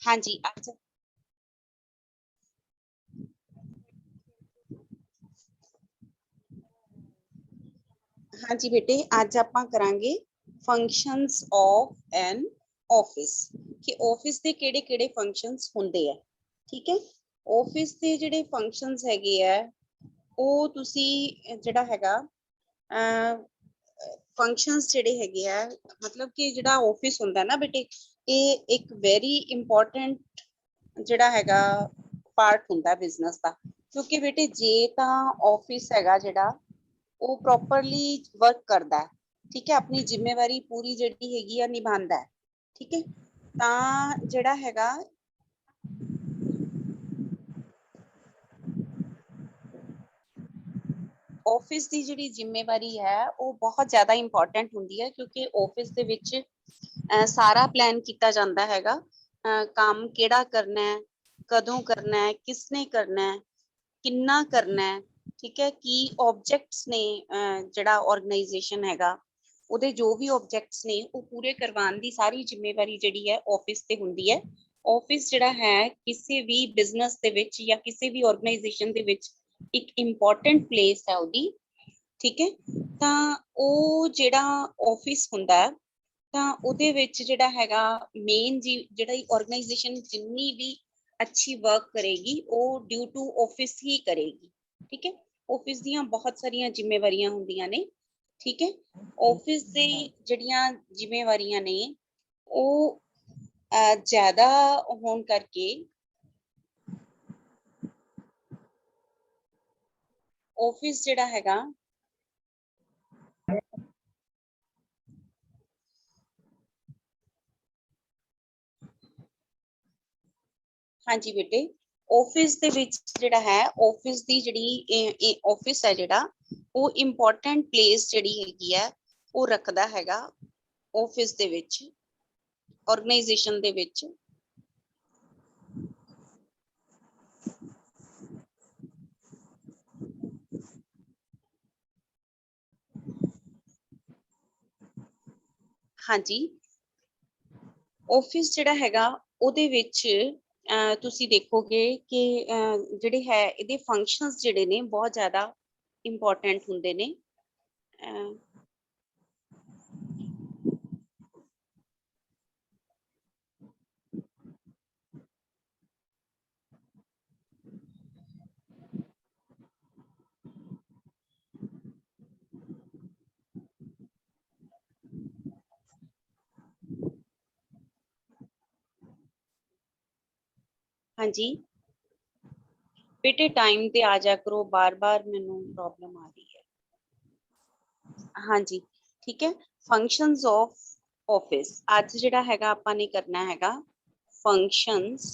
हाँ जी आज हाँ जी बेटे ਅੱਜ ਆਪਾਂ ਕਰਾਂਗੇ ਫੰਕਸ਼ਨਸ ਆਫ ਐਨ ਆਫਿਸ ਕਿ ਆਫਿਸ ਦੇ ਕਿਹੜੇ-ਕਿਹੜੇ ਫੰਕਸ਼ਨਸ ਹੁੰਦੇ ਆ। ਠੀਕ ਹੈ, ਆਫਿਸ ਦੇ ਜਿਹੜੇ ਫੰਕਸ਼ਨਸ ਹੈਗੇ ਆ ਉਹ ਤੁਸੀਂ ਜਿਹੜਾ ਹੈਗਾ ਫੰਕਸ਼ਨਸ ਜਿਹੜੇ ਹੈਗੇ ਆ ਮਤਲਬ ਕਿ ਜਿਹੜਾ ਆਫਿਸ ਹੁੰਦਾ ਨਾ ਬੇਟੇ ਇਹ ਇੱਕ ਵੈਰੀ ਇੰਪੋਰਟੈਂਟ ਜਿਹੜਾ ਹੈਗਾ ਪਾਰਟ ਹੁੰਦਾ ਬਿਜ਼ਨਸ ਦਾ। ਕਿਉਂਕਿ ਬੇਟੇ ਜੇ ਤਾਂ ਆਫਿਸ ਹੈਗਾ ਜਿਹੜਾ ਉਹ ਪ੍ਰੋਪਰਲੀ ਵਰਕ ਕਰਦਾ ਹੈ, ਠੀਕ ਹੈ, ਆਪਣੀ ਜ਼ਿੰਮੇਵਾਰੀ ਪੂਰੀ ਜਿਹੜੀ ਹੈਗੀ ਆ ਨਿਭਾਉਂਦਾ ਹੈ, ਠੀਕ ਹੈ, ਤਾਂ ਜਿਹੜਾ ਹੈਗਾ ਆਫਿਸ ਦੀ ਜਿਹੜੀ ਜ਼ਿੰਮੇਵਾਰੀ ਹੈ ਉਹ ਬਹੁਤ ਜ਼ਿਆਦਾ ਇੰਪੋਰਟੈਂਟ ਹੁੰਦੀ ਹੈ ਕਿਉਂਕਿ ਆਫਿਸ ਦੇ ਵਿੱਚ ਸਾਰਾ ਪਲਾਨ ਕੀਤਾ ਜਾਂਦਾ ਹੈਗਾ, ਕੰਮ ਕਿਹੜਾ ਕਰਨਾ ਹੈ, ਕਦੋਂ ਕਰਨਾ ਹੈ, ਕਿਸਨੇ ਕਰਨਾ ਹੈ, ਕਿੰਨਾ ਕਰਨਾ ਹੈ, ਠੀਕ ਹੈ, ਕੀ ਆਬਜੈਕਟਸ ਨੇ, ਜਿਹੜਾ ਆਰਗੇਨਾਈਜੇਸ਼ਨ ਹੈਗਾ ਉਹਦੇ ਜੋ ਵੀ ਆਬਜੈਕਟਸ ਨੇ ਉਹ ਪੂਰੇ ਕਰਵਾਉਣ ਦੀ ਸਾਰੀ ਜ਼ਿੰਮੇਵਾਰੀ ਜਿਹੜੀ ਹੈ ਆਫਿਸ ਤੇ ਹੁੰਦੀ ਹੈ। ਆਫਿਸ ਜਿਹੜਾ ਹੈ ਕਿਸੇ ਵੀ ਬਿਜ਼ਨਸ ਦੇ ਵਿੱਚ ਜਾਂ ਕਿਸੇ ਵੀ ਆਰਗੇਨਾਈਜੇਸ਼ਨ ਦੇ ਵਿੱਚ ਇੱਕ ਇੰਪੋਰਟੈਂਟ ਪਲੇਸ ਹੈ ਉਹਦੀ, ਠੀਕ ਹੈ, ਤਾਂ ਉਹ ਜਿਹੜਾ ਆਫਿਸ ਹੁੰਦਾ ਤਾਂ ਉਹਦੇ ਵਿੱਚ ਜਿਹੜਾ ਹੈਗਾ ਮੇਨ ਜਿਹੜਾ ਆਰਗੇਨਾਈਜੇਸ਼ਨ ਜਿੰਨੀ ਵੀ ਅੱਛੀ ਵਰਕ ਕਰੇਗੀ ਉਹ ਡਿਊ ਟੂ ਆਫਿਸ ਹੀ ਕਰੇਗੀ, ਠੀਕ ਹੈ। ਆਫਿਸ ਦੀਆਂ ਬਹੁਤ ਸਾਰੀਆਂ ਜ਼ਿੰਮੇਵਾਰੀਆਂ ਹੁੰਦੀਆਂ ਨੇ, ਠੀਕ ਹੈ। ਆਫਿਸ ਦੇ ਜਿਹੜੀਆਂ ਜ਼ਿੰਮੇਵਾਰੀਆਂ ਨੇ ਉਹ ਜ਼ਿਆਦਾ ਹੋਣ ਕਰਕੇ ਆਫਿਸ ਜਿਹੜਾ ਹੈਗਾ ਹਾਂਜੀ ਬੇਟੇ ਆਫਿਸ ਦੇ ਵਿੱਚ ਜਿਹੜਾ ਹੈ ਆਫਿਸ ਦੀ ਜਿਹੜੀ ਆਫਿਸ ਹੈ ਜਿਹੜਾ ਉਹ ਇੰਪੋਰਟੈਂਟ ਪਲੇਸ ਜਿਹੜੀ ਹੈਗੀ ਹੈ ਉਹ ਰੱਖਦਾ ਹੈਗਾ ਆਫਿਸ ਦੇ ਵਿੱਚ, ਆਰਗੇਨਾਈਜੇਸ਼ਨ ਦੇ ਵਿੱਚ। ਹਾਂਜੀ ਆਫਿਸ ਜਿਹੜਾ ਹੈਗਾ ਉਹਦੇ ਵਿੱਚ ਤੁਸੀਂ ਦੇਖੋਗੇ ਕਿ ਜਿਹੜੇ ਹੈ ਇਹਦੇ ਫੰਕਸ਼ਨਸ ਜਿਹੜੇ ਨੇ ਬਹੁਤ ਜ਼ਿਆਦਾ ਇੰਪੋਰਟੈਂਟ ਹੁੰਦੇ ਨੇ। ਹਾਂਜੀ बेटे टाइम ते आ जा करो, बार बार मैनू प्रॉब्लम आ रही है। हाँ जी ठीक है, फंक्शंस ऑफ ऑफिस आज जिहड़ा हैगा आपां ने करना हैगा functions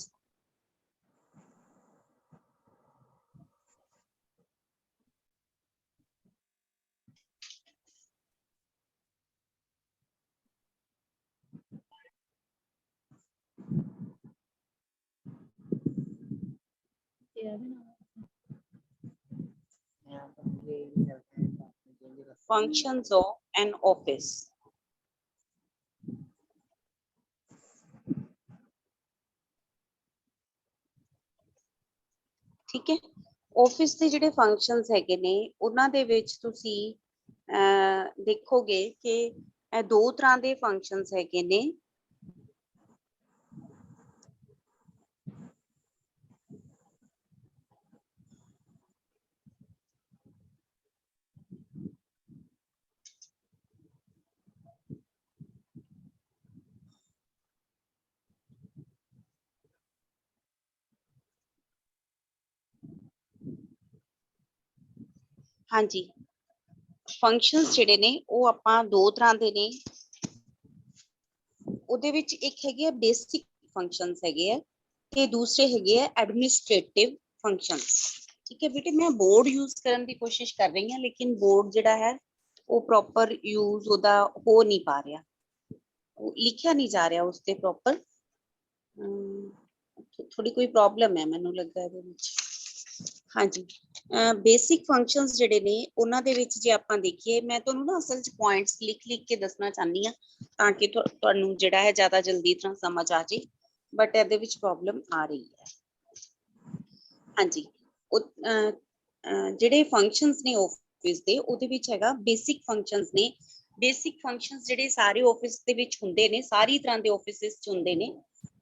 functions of an office। ठीक है, ऑफिस ਦੇ ਜਿਹੜੇ ਫੰਕਸ਼ਨਸ ਹੈਗੇ ਨੇ ਉਹਨਾਂ ਦੇ ਵਿੱਚ ਤੁਸੀਂ ਦੇਖੋਗੇ ਕਿ ਇਹ ਦੋ ਤਰ੍ਹਾਂ ਦੇ ਫੰਕਸ਼ਨਸ ਹੈਗੇ ਨੇ। हाँ जी फंक्शनस ਜਿਹੜੇ ਨੇ ਉਹ ਆਪਾਂ ਦੋ ਤਰ੍ਹਾਂ ਦੇ ਨੇ, ਉਹਦੇ ਵਿੱਚ ਇੱਕ ਹੈਗੇ ਆ ਬੇਸਿਕ ਫੰਕਸ਼ਨਸ ਹੈਗੇ ਆ ਤੇ ਦੂਸਰੇ ਹੈਗੇ ਆ ਐਡਮਿਨਿਸਟ੍ਰੇਟਿਵ ਫੰਕਸ਼ਨਸ। ठीक है बेटे मैं बोर्ड यूज करने की कोशिश कर रही हूँ लेकिन बोर्ड जिहड़ा है वो प्रॉपर यूज ओदा हो नहीं पा रहा, लिखिया नहीं जा रहा उसते प्रॉपर, थोड़ी कोई प्रॉब्लम है मैनू लगा ਇਹਦੇ ਵਿੱਚ। हाँ जी बेसिक फंक्शनस ਜਿਹੜੇ ਨੇ ਉਹਨਾਂ ਦੇ ਵਿੱਚ ਜੇ ਆਪਾਂ ਦੇਖੀਏ ਮੈਂ ਤੁਹਾਨੂੰ ਨਾ ਅਸਲ 'ਚ ਪੁਆਇੰਟਸ ਲਿਖ ਕੇ ਦੱਸਣਾ ਚਾਹਨੀ ਆ ਤਾਂ ਕਿ ਤੁਹਾਨੂੰ ਜਿਹੜਾ ਹੈ ਜ਼ਿਆਦਾ ਜਲਦੀ ਤਰ੍ਹਾਂ ਸਮਝ ਆ ਜੇ। ਬਟ ਇਹਦੇ ਵਿੱਚ ਪ੍ਰੋਬਲਮ ਆ ਰਹੀ ਹੈ। ਹਾਂਜੀ, ਜਿਹੜੇ ਫੰਕਸ਼ਨਸ ਨੇ ਆਫਿਸ ਦੇ, ਉਹਦੇ ਵਿੱਚ ਹੈਗਾ ਬੇਸਿਕ ਫੰਕਸ਼ਨਸ ਨੇ। ਬੇਸਿਕ ਫੰਕਸ਼ਨਸ ਜਿਹੜੇ ਸਾਰੇ ਆਫਿਸ ਦੇ ਵਿੱਚ ਹੁੰਦੇ ਨੇ, ਸਾਰੀ ਤਰ੍ਹਾਂ ਦੇ ਆਫਿਸਿਸ ਚ ਹੁੰਦੇ ਨੇ,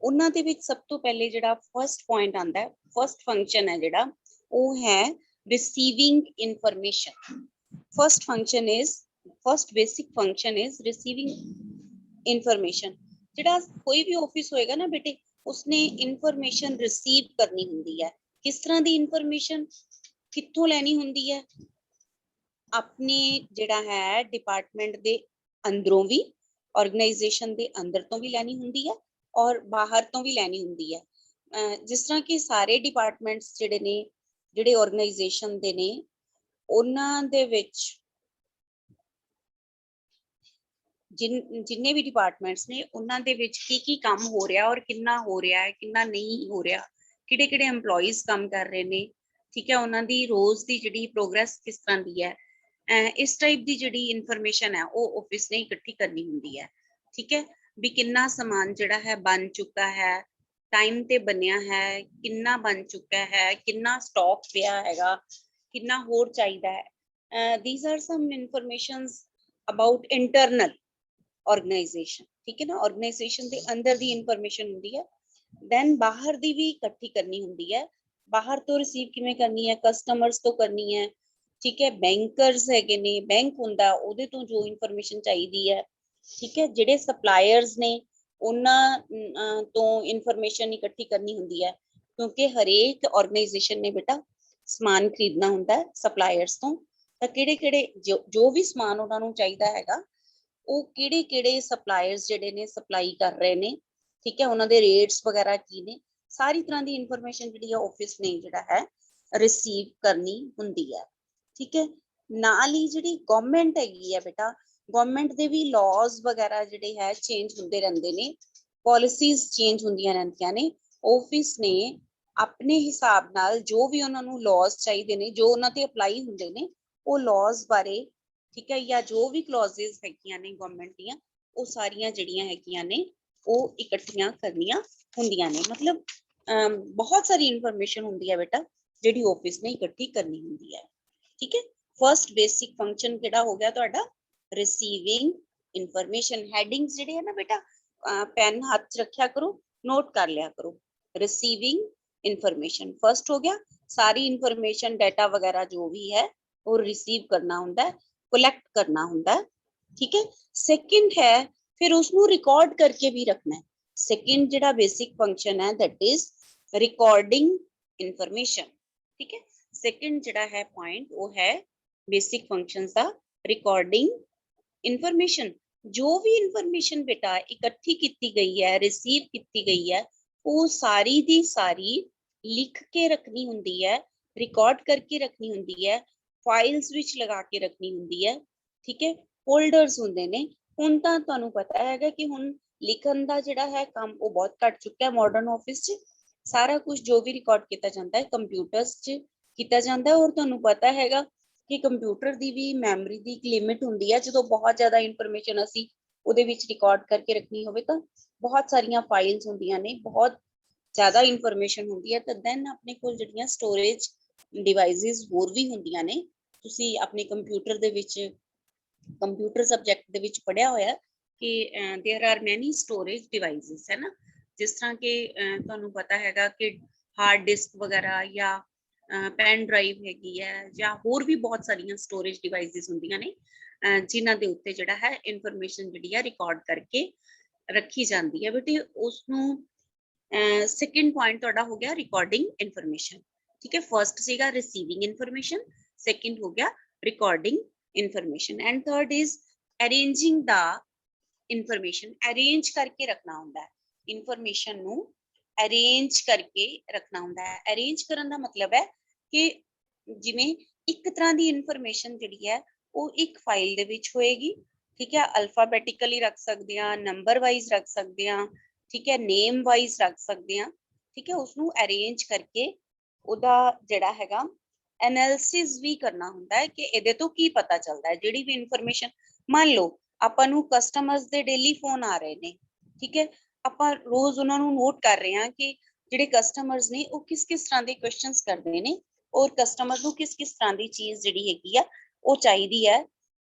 ਉਹਨਾਂ ਦੇ ਵਿੱਚ ਸਭ ਤੋਂ ਪਹਿਲੇ ਜਿਹੜਾ ਫਰਸਟ ਪੁਆਇੰਟ ਆਉਂਦਾ ਹੈ, ਫਰਸਟ ਫੰਕਸ਼ਨ ਹੈ ਜਿਹੜਾ, ਉਹ ਹੈ receiving information. First function is, first basic function is receiving information. ਜਿਹੜਾ ਕੋਈ ਵੀ ਆਫਿਸ ਹੋਏਗਾ ਨਾ ਬੇਟੇ, ਉਸਨੇ ਇਨਫੋਰਮੇਸ਼ਨ ਰਿਸੀਵ ਕਰਨੀ ਹੁੰਦੀ ਹੈ। ਕਿਸ ਤਰ੍ਹਾਂ ਦੀ ਇਨਫੋਰਮੇਸ਼ਨ, ਕਿੱਥੋਂ ਲੈਣੀ ਹੁੰਦੀ ਹੈ? ਆਪਣੇ ਜਿਹੜਾ ਹੈ ਡਿਪਾਰਟਮੈਂਟ ਦੇ ਅੰਦਰੋਂ ਵੀ, ਆਰਗੇਨਾਈਜੇਸ਼ਨ ਦੇ ਅੰਦਰ ਤੋਂ ਵੀ ਲੈਣੀ ਹੁੰਦੀ ਹੈ, ਔਰ ਬਾਹਰ ਤੋਂ ਵੀ ਲੈਣੀ ਹੁੰਦੀ ਹੈ। ਜਿਸ ਤਰ੍ਹਾਂ ਕਿ ਸਾਰੇ ਡਿਪਾਰਟਮੈਂਟਸ ਜਿਹੜੇ ਨੇ, ਜਿਹੜੇ ਆਰਗੇਨਾਈਜੇਸ਼ਨ ਦੇ ਨੇ, ਉਹਨਾਂ ਦੇ ਵਿੱਚ ਜਿੰਨੇ ਵੀ ਡਿਪਾਰਟਮੈਂਟਸ ਨੇ, ਉਹਨਾਂ ਦੇ ਵਿੱਚ ਕੀ ਕੰਮ ਹੋ ਰਿਹਾ ਔਰ ਕਿੰਨਾ ਹੋ ਰਿਹਾ ਹੈ, ਕਿੰਨਾ ਨਹੀਂ ਹੋ ਰਿਹਾ, ਕਿਹੜੇ ਕਿਹੜੇ EMPLOYEES ਕੰਮ ਕਰ ਰਹੇ ਨੇ, ਠੀਕ ਹੈ, ਉਹਨਾਂ ਦੀ ਰੋਜ਼ ਦੀ ਜਿਹੜੀ ਪ੍ਰੋਗਰੈਸ ਕਿਸ ਤਰ੍ਹਾਂ ਦੀ ਹੈ, ਇਸ ਟਾਈਪ ਦੀ ਜਿਹੜੀ ਇਨਫੋਰਮੇਸ਼ਨ ਹੈ ਉਹ ਆਫਿਸ ਨੇ ਇਕੱਠੀ ਕਰਨੀ ਹੁੰਦੀ ਹੈ। ਠੀਕ ਹੈ, ਵੀ ਕਿੰਨਾ ਸਮਾਨ ਜਿਹੜਾ ਹੈ ਬਣ ਚੁੱਕਾ ਹੈ, ਟਾਈਮ ਤੇ ਬਣਿਆ ਹੈ, ਕਿੰਨਾ ਬਣ ਚੁੱਕਾ ਹੈ, ਕਿੰਨਾ ਸਟਾਕ ਪਿਆ ਹੈਗਾ, ਕਿੰਨਾ ਹੋਰ ਚਾਹੀਦਾ ਹੈ। these are some informations about internal organization, ਠੀਕ ਹੈ ਨਾ, ਆਰਗੇਨਾਈਜੇਸ਼ਨ ਦੇ ਅੰਦਰ ਦੀ ਇਨਫੋਰਮੇਸ਼ਨ ਹੁੰਦੀ ਹੈ। ਦੈਨ ਬਾਹਰ ਦੀ ਵੀ ਇਕੱਠੀ ਕਰਨੀ ਹੁੰਦੀ ਹੈ। ਬਾਹਰ ਤੋਂ ਰਿਸੀਵ ਕਿਵੇਂ ਕਰਨੀ ਹੈ? ਕਸਟਮਰਸ ਤੋਂ ਕਰਨੀ ਹੈ, ਠੀਕ ਹੈ, ਬੈਂਕਰਸ ਹੈਗੇ ਨੇ, ਬੈਂਕ ਹੁੰਦਾ, ਉਹਦੇ ਤੋਂ ਜੋ ਇਨਫੋਰਮੇਸ਼ਨ ਚਾਹੀਦੀ ਹੈ, ਠੀਕ ਹੈ, ਜਿਹੜੇ ਸਪਲਾਇਰਸ ਨੇ ਉਹਨਾਂ ਤੋਂ ਇਨਫੋਰਮੇਸ਼ਨ ਇਕੱਠੀ ਕਰਨੀ ਹੁੰਦੀ ਹੈ, ਕਿਉਂਕਿ ਹਰੇਕ ਆਰਗੇਨਾਈਜੇਸ਼ਨ ਨੇ ਬੇਟਾ ਸਮਾਨ ਖਰੀਦਣਾ ਹੁੰਦਾ ਹੈ ਸਪਲਾਇਰਸ ਤੋਂ। ਤਾਂ ਕਿਹੜੇ ਕਿਹੜੇ ਜੋ ਵੀ ਸਮਾਨ ਉਹਨਾਂ ਨੂੰ ਚਾਹੀਦਾ ਹੈਗਾ, ਉਹ ਕਿਹੜੇ ਕਿਹੜੇ ਸਪਲਾਇਰਸ ਜਿਹੜੇ ਨੇ ਸਪਲਾਈ ਕਰ ਰਹੇ ਨੇ, ਠੀਕ ਹੈ, ਉਹਨਾਂ ਦੇ ਰੇਟਸ ਵਗੈਰਾ ਕੀ ਨੇ, ਸਾਰੀ ਤਰ੍ਹਾਂ ਦੀ ਇਨਫੋਰਮੇਸ਼ਨ ਜਿਹੜੀ ਆ ਆਫਿਸ ਨੇ ਜਿਹੜਾ ਹੈ ਰਿਸੀਵ ਕਰਨੀ ਹੁੰਦੀ ਹੈ। ਠੀਕ ਹੈ, ਨਾਲ ਹੀ ਜਿਹੜੀ ਗਵਰਨਮੈਂਟ ਹੈਗੀ ਹੈ ਬੇਟਾ, ਗਵਰਨਮੈਂਟ ਦੇ ਵੀ ਲਾਜ਼ ਵਗੈਰਾ ਜਿਹੜੇ ਹੈ ਚੇਂਜ ਹੁੰਦੇ ਰਹਿੰਦੇ ਨੇ, ਪਾਲਿਸੀਜ਼ ਚੇਂਜ ਹੁੰਦੀਆਂ ਰਹਿੰਦੀਆਂ ਨੇ। ਆਫਿਸ ਨੇ ਆਪਣੇ ਹਿਸਾਬ ਨਾਲ ਜੋ ਵੀ ਉਹਨਾਂ ਨੂੰ ਲਾਜ਼ ਚਾਹੀਦੇ ਨੇ, ਜੋ ਉਹਨਾਂ ਤੇ ਅਪਲਾਈ ਹੁੰਦੇ ਨੇ, ਉਹ ਲਾਜ਼ ਬਾਰੇ, ਠੀਕ ਹੈ, ਜਾਂ ਜੋ ਵੀ ਕਲੌਜ਼ਸ ਹੈਗੀਆਂ ਨੇ ਗਵਰਨਮੈਂਟ ਦੀਆਂ, ਉਹ ਸਾਰੀਆਂ ਜਿਹੜੀਆਂ ਹੈਗੀਆਂ ਨੇ ਉਹ ਇਕੱਠੀਆਂ ਕਰਨੀਆਂ ਹੁੰਦੀਆਂ ਨੇ। ਮਤਲਬ ਬਹੁਤ ਸਾਰੀ ਇਨਫੋਰਮੇਸ਼ਨ ਹੁੰਦੀ ਹੈ ਬੇਟਾ ਜਿਹੜੀ ਆਫਿਸ ਨੇ ਇਕੱਠੀ ਕਰਨੀ ਹੁੰਦੀ ਹੈ। ਠੀਕ ਹੈ, ਫਰਸਟ ਬੇਸਿਕ ਫੰਕਸ਼ਨ ਕਿਹੜਾ ਹੋ ਗਿਆ ਤੁਹਾਡਾ? Receiving information. ਹੈਡਿੰਗਸ ਜਿਹੜੇ ਹੈ ਨਾ ਬੇਟਾ, ਪੈਨ ਹੱਥ 'ਚ ਰੱਖਿਆ ਕਰੋ, ਨੋਟ ਕਰ ਲਿਆ ਕਰੋ। ਰਿਸੀਵਿੰਗ ਇਨਫੋਰਮੇਸ਼ਨ ਫਰਸਟ ਹੋ ਗਿਆ, ਸਾਰੀ ਇਨਫੋਰਮੇਸ਼ਨ ਡਾਟਾ ਵਗੈਰਾ ਜੋ ਵੀ ਹੈ ਉਹ ਰਿਸੀਵ ਕਰਨਾ ਹੁੰਦਾ ਹੈ, ਕਲੈਕਟ ਕਰਨਾ ਹੁੰਦਾ ਹੈ। ਠੀਕ ਹੈ, ਸੈਕਿੰਡ ਹੈ ਫਿਰ ਉਸਨੂੰ ਰਿਕਾਰਡ ਕਰਕੇ ਵੀ ਰੱਖਣਾ ਹੈ। ਸੈਕਿੰਡ ਜਿਹੜਾ ਬੇਸਿਕ ਫੰਕਸ਼ਨ ਹੈ ਦੈਟ ਇਜ਼ ਰਿਕਾਰਡਿੰਗ ਇਨਫੋਰਮੇਸ਼ਨ। ਠੀਕ ਹੈ, ਸੈਕਿੰਡ ਜਿਹੜਾ ਹੈ ਪੁਆਇੰਟ ਉਹ ਹੈ ਬੇਸਿਕ ਫੰਕਸ਼ਨਸ ਦਾ ਰਿਕਾਰਡਿੰਗ ਇਨਫੋਰਮੇਸ਼ਨ। ਜੋ ਵੀ ਇਨਫੋਰਮੇਸ਼ਨ ਬੇਟਾ ਇਕੱਠੀ ਕੀਤੀ ਗਈ ਹੈ, ਰਿਸੀਵ ਕੀਤੀ ਗਈ ਹੈ, ਉਹ ਸਾਰੀ ਦੀ ਸਾਰੀ ਲਿਖ ਕੇ ਰੱਖਣੀ ਹੁੰਦੀ ਹੈ, ਰਿਕਾਰਡ ਕਰਕੇ ਰੱਖਣੀ ਹੁੰਦੀ ਹੈ, ਫਾਈਲਸ ਵਿੱਚ ਲਗਾ ਕੇ ਰੱਖਣੀ ਹੁੰਦੀ ਹੈ। ਠੀਕ ਹੈ, ਹੋਲਡਰਸ ਹੁੰਦੇ ਨੇ। ਹੁਣ ਤਾਂ ਤੁਹਾਨੂੰ ਪਤਾ ਹੈਗਾ ਕਿ ਹੁਣ ਲਿਖਣ ਦਾ ਜਿਹੜਾ ਹੈ ਕੰਮ ਉਹ ਬਹੁਤ ਘੱਟ ਚੁੱਕਾ ਹੈ ਮਾਡਰਨ ਆਫਿਸ 'ਚ। ਸਾਰਾ ਕੁਝ ਜੋ ਵੀ ਰਿਕਾਰਡ ਕੀਤਾ ਜਾਂਦਾ ਹੈ ਕੰਪਿਊਟਰਸ 'ਚ ਕੀਤਾ ਜਾਂਦਾ ਹੈ। ਔਰ ਤੁਹਾਨੂੰ ਪਤਾ ਹੈਗਾ ਕਿ ਕੰਪਿਊਟਰ ਦੀ ਵੀ ਮੈਮਰੀ ਦੀ ਇੱਕ ਲਿਮਿਟ ਹੁੰਦੀ ਹੈ। ਜਦੋਂ ਬਹੁਤ ਜ਼ਿਆਦਾ ਇਨਫੋਰਮੇਸ਼ਨ ਅਸੀਂ ਉਹਦੇ ਵਿੱਚ ਰਿਕਾਰਡ ਕਰਕੇ ਰੱਖਣੀ ਹੋਵੇ ਤਾਂ ਬਹੁਤ ਸਾਰੀਆਂ ਫਾਈਲਸ ਹੁੰਦੀਆਂ ਨੇ, ਬਹੁਤ ਜ਼ਿਆਦਾ ਇਨਫੋਰਮੇਸ਼ਨ ਹੁੰਦੀ ਹੈ। ਤਾਂ ਦੈਨ ਆਪਣੇ ਕੋਲ ਜਿਹੜੀਆਂ ਸਟੋਰੇਜ ਡਿਵਾਈਸਿਸ ਹੋਰ ਵੀ ਹੁੰਦੀਆਂ ਨੇ। ਤੁਸੀਂ ਆਪਣੇ ਕੰਪਿਊਟਰ ਦੇ ਵਿੱਚ, ਕੰਪਿਊਟਰ ਸਬਜੈਕਟ ਦੇ ਵਿੱਚ ਪੜ੍ਹਿਆ ਹੋਇਆ ਕਿ there are many storage devices, है ना। जिस तरह के ਤੁਹਾਨੂੰ ਪਤਾ ਹੈਗਾ ਕਿ ਹਾਰਡ ਡਿਸਕ ਵਗੈਰਾ ਜਾਂ ਪੈਨ ਡਰਾਈਵ ਹੈਗੀ ਹੈ, ਜਾਂ ਹੋਰ ਵੀ ਬਹੁਤ ਸਾਰੀਆਂ ਸਟੋਰੇਜ ਡਿਵਾਈਸਿਸ ਹੁੰਦੀਆਂ ਨੇ ਜਿਨ੍ਹਾਂ ਦੇ ਉੱਤੇ ਜਿਹੜਾ ਹੈ ਇਨਫੋਰਮੇਸ਼ਨ ਜਿਹੜੀ ਹੈ ਰਿਕਾਰਡ ਕਰਕੇ ਰੱਖੀ ਜਾਂਦੀ ਹੈ। ਬੇਟੇ ਉਸਨੂੰ ਸੈਕਿੰਡ ਪੁਆਇੰਟ ਤੁਹਾਡਾ ਹੋ ਗਿਆ ਰਿਕਾਰਡਿੰਗ ਇਨਫੋਰਮੇਸ਼ਨ। ਠੀਕ ਹੈ, ਫਰਸਟ ਸੀਗਾ ਰਿਸੀਵਿੰਗ ਇਨਫੋਰਮੇਸ਼ਨ, ਸੈਕਿੰਡ ਹੋ ਗਿਆ recording information, and third is arranging ਦਾ ਇਨਫੋਰਮੇਸ਼ਨ। ਅਰੇਂਜ ਕਰਕੇ ਰੱਖਣਾ ਹੁੰਦਾ ਹੈ ਇਨਫੋਰਮੇਸ਼ਨ ਨੂੰ, ਅਰੇਂਜ ਕਰਕੇ ਰੱਖਣਾ ਹੁੰਦਾ ਹੈ। ਅਰੇਂਜ ਕਰਨ ਦਾ ਮਤਲਬ ਹੈ ਕਿ ਜਿਵੇਂ ਇੱਕ ਤਰ੍ਹਾਂ ਦੀ ਇਨਫੋਰਮੇਸ਼ਨ ਜਿਹੜੀ ਹੈ ਉਹ ਇੱਕ ਫਾਈਲ ਦੇ ਵਿੱਚ ਹੋਏਗੀ। ਠੀਕ ਹੈ, ਅਲਫਾਬੈਟਿਕਲੀ ਰੱਖ ਸਕਦੇ ਹਾਂ, ਨੰਬਰ ਵਾਈਜ਼ ਰੱਖ ਸਕਦੇ ਹਾਂ, ਠੀਕ ਹੈ, ਨੇਮ ਵਾਈਜ਼ ਰੱਖ ਸਕਦੇ ਹਾਂ। ਠੀਕ ਹੈ, ਉਸਨੂੰ ਅਰੇਂਜ ਕਰਕੇ ਉਹਦਾ ਜਿਹੜਾ ਹੈਗਾ ਐਨਾਲਿਸਿਸ ਵੀ ਕਰਨਾ ਹੁੰਦਾ ਹੈ ਕਿ ਇਹਦੇ ਤੋਂ ਕੀ ਪਤਾ ਚੱਲਦਾ ਹੈ। ਜਿਹੜੀ ਵੀ ਇਨਫੋਰਮੇਸ਼ਨ, ਮੰਨ ਲਓ ਆਪਾਂ ਨੂੰ ਕਸਟਮਰਸ ਦੇ ਡੇਲੀ ਫੋਨ ਆ ਰਹੇ ਨੇ, ਠੀਕ ਹੈ, ਆਪਾਂ ਰੋਜ਼ ਉਹਨਾਂ ਨੂੰ ਨੋਟ ਕਰ ਰਹੇ ਹਾਂ ਕਿ ਜਿਹੜੇ ਕਸਟਮਰਸ ਨੇ ਉਹ ਕਿਸ ਕਿਸ ਤਰ੍ਹਾਂ ਦੇ ਕੁਐਸਚਨਸ ਕਰਦੇ ਨੇ ਔਰ ਕਸਟਮਰ ਨੂੰ ਕਿਸ ਕਿਸ ਤਰ੍ਹਾਂ ਦੀ ਚੀਜ਼ ਜਿਹੜੀ ਹੈਗੀ ਆ ਉਹ ਚਾਹੀਦੀ ਹੈ।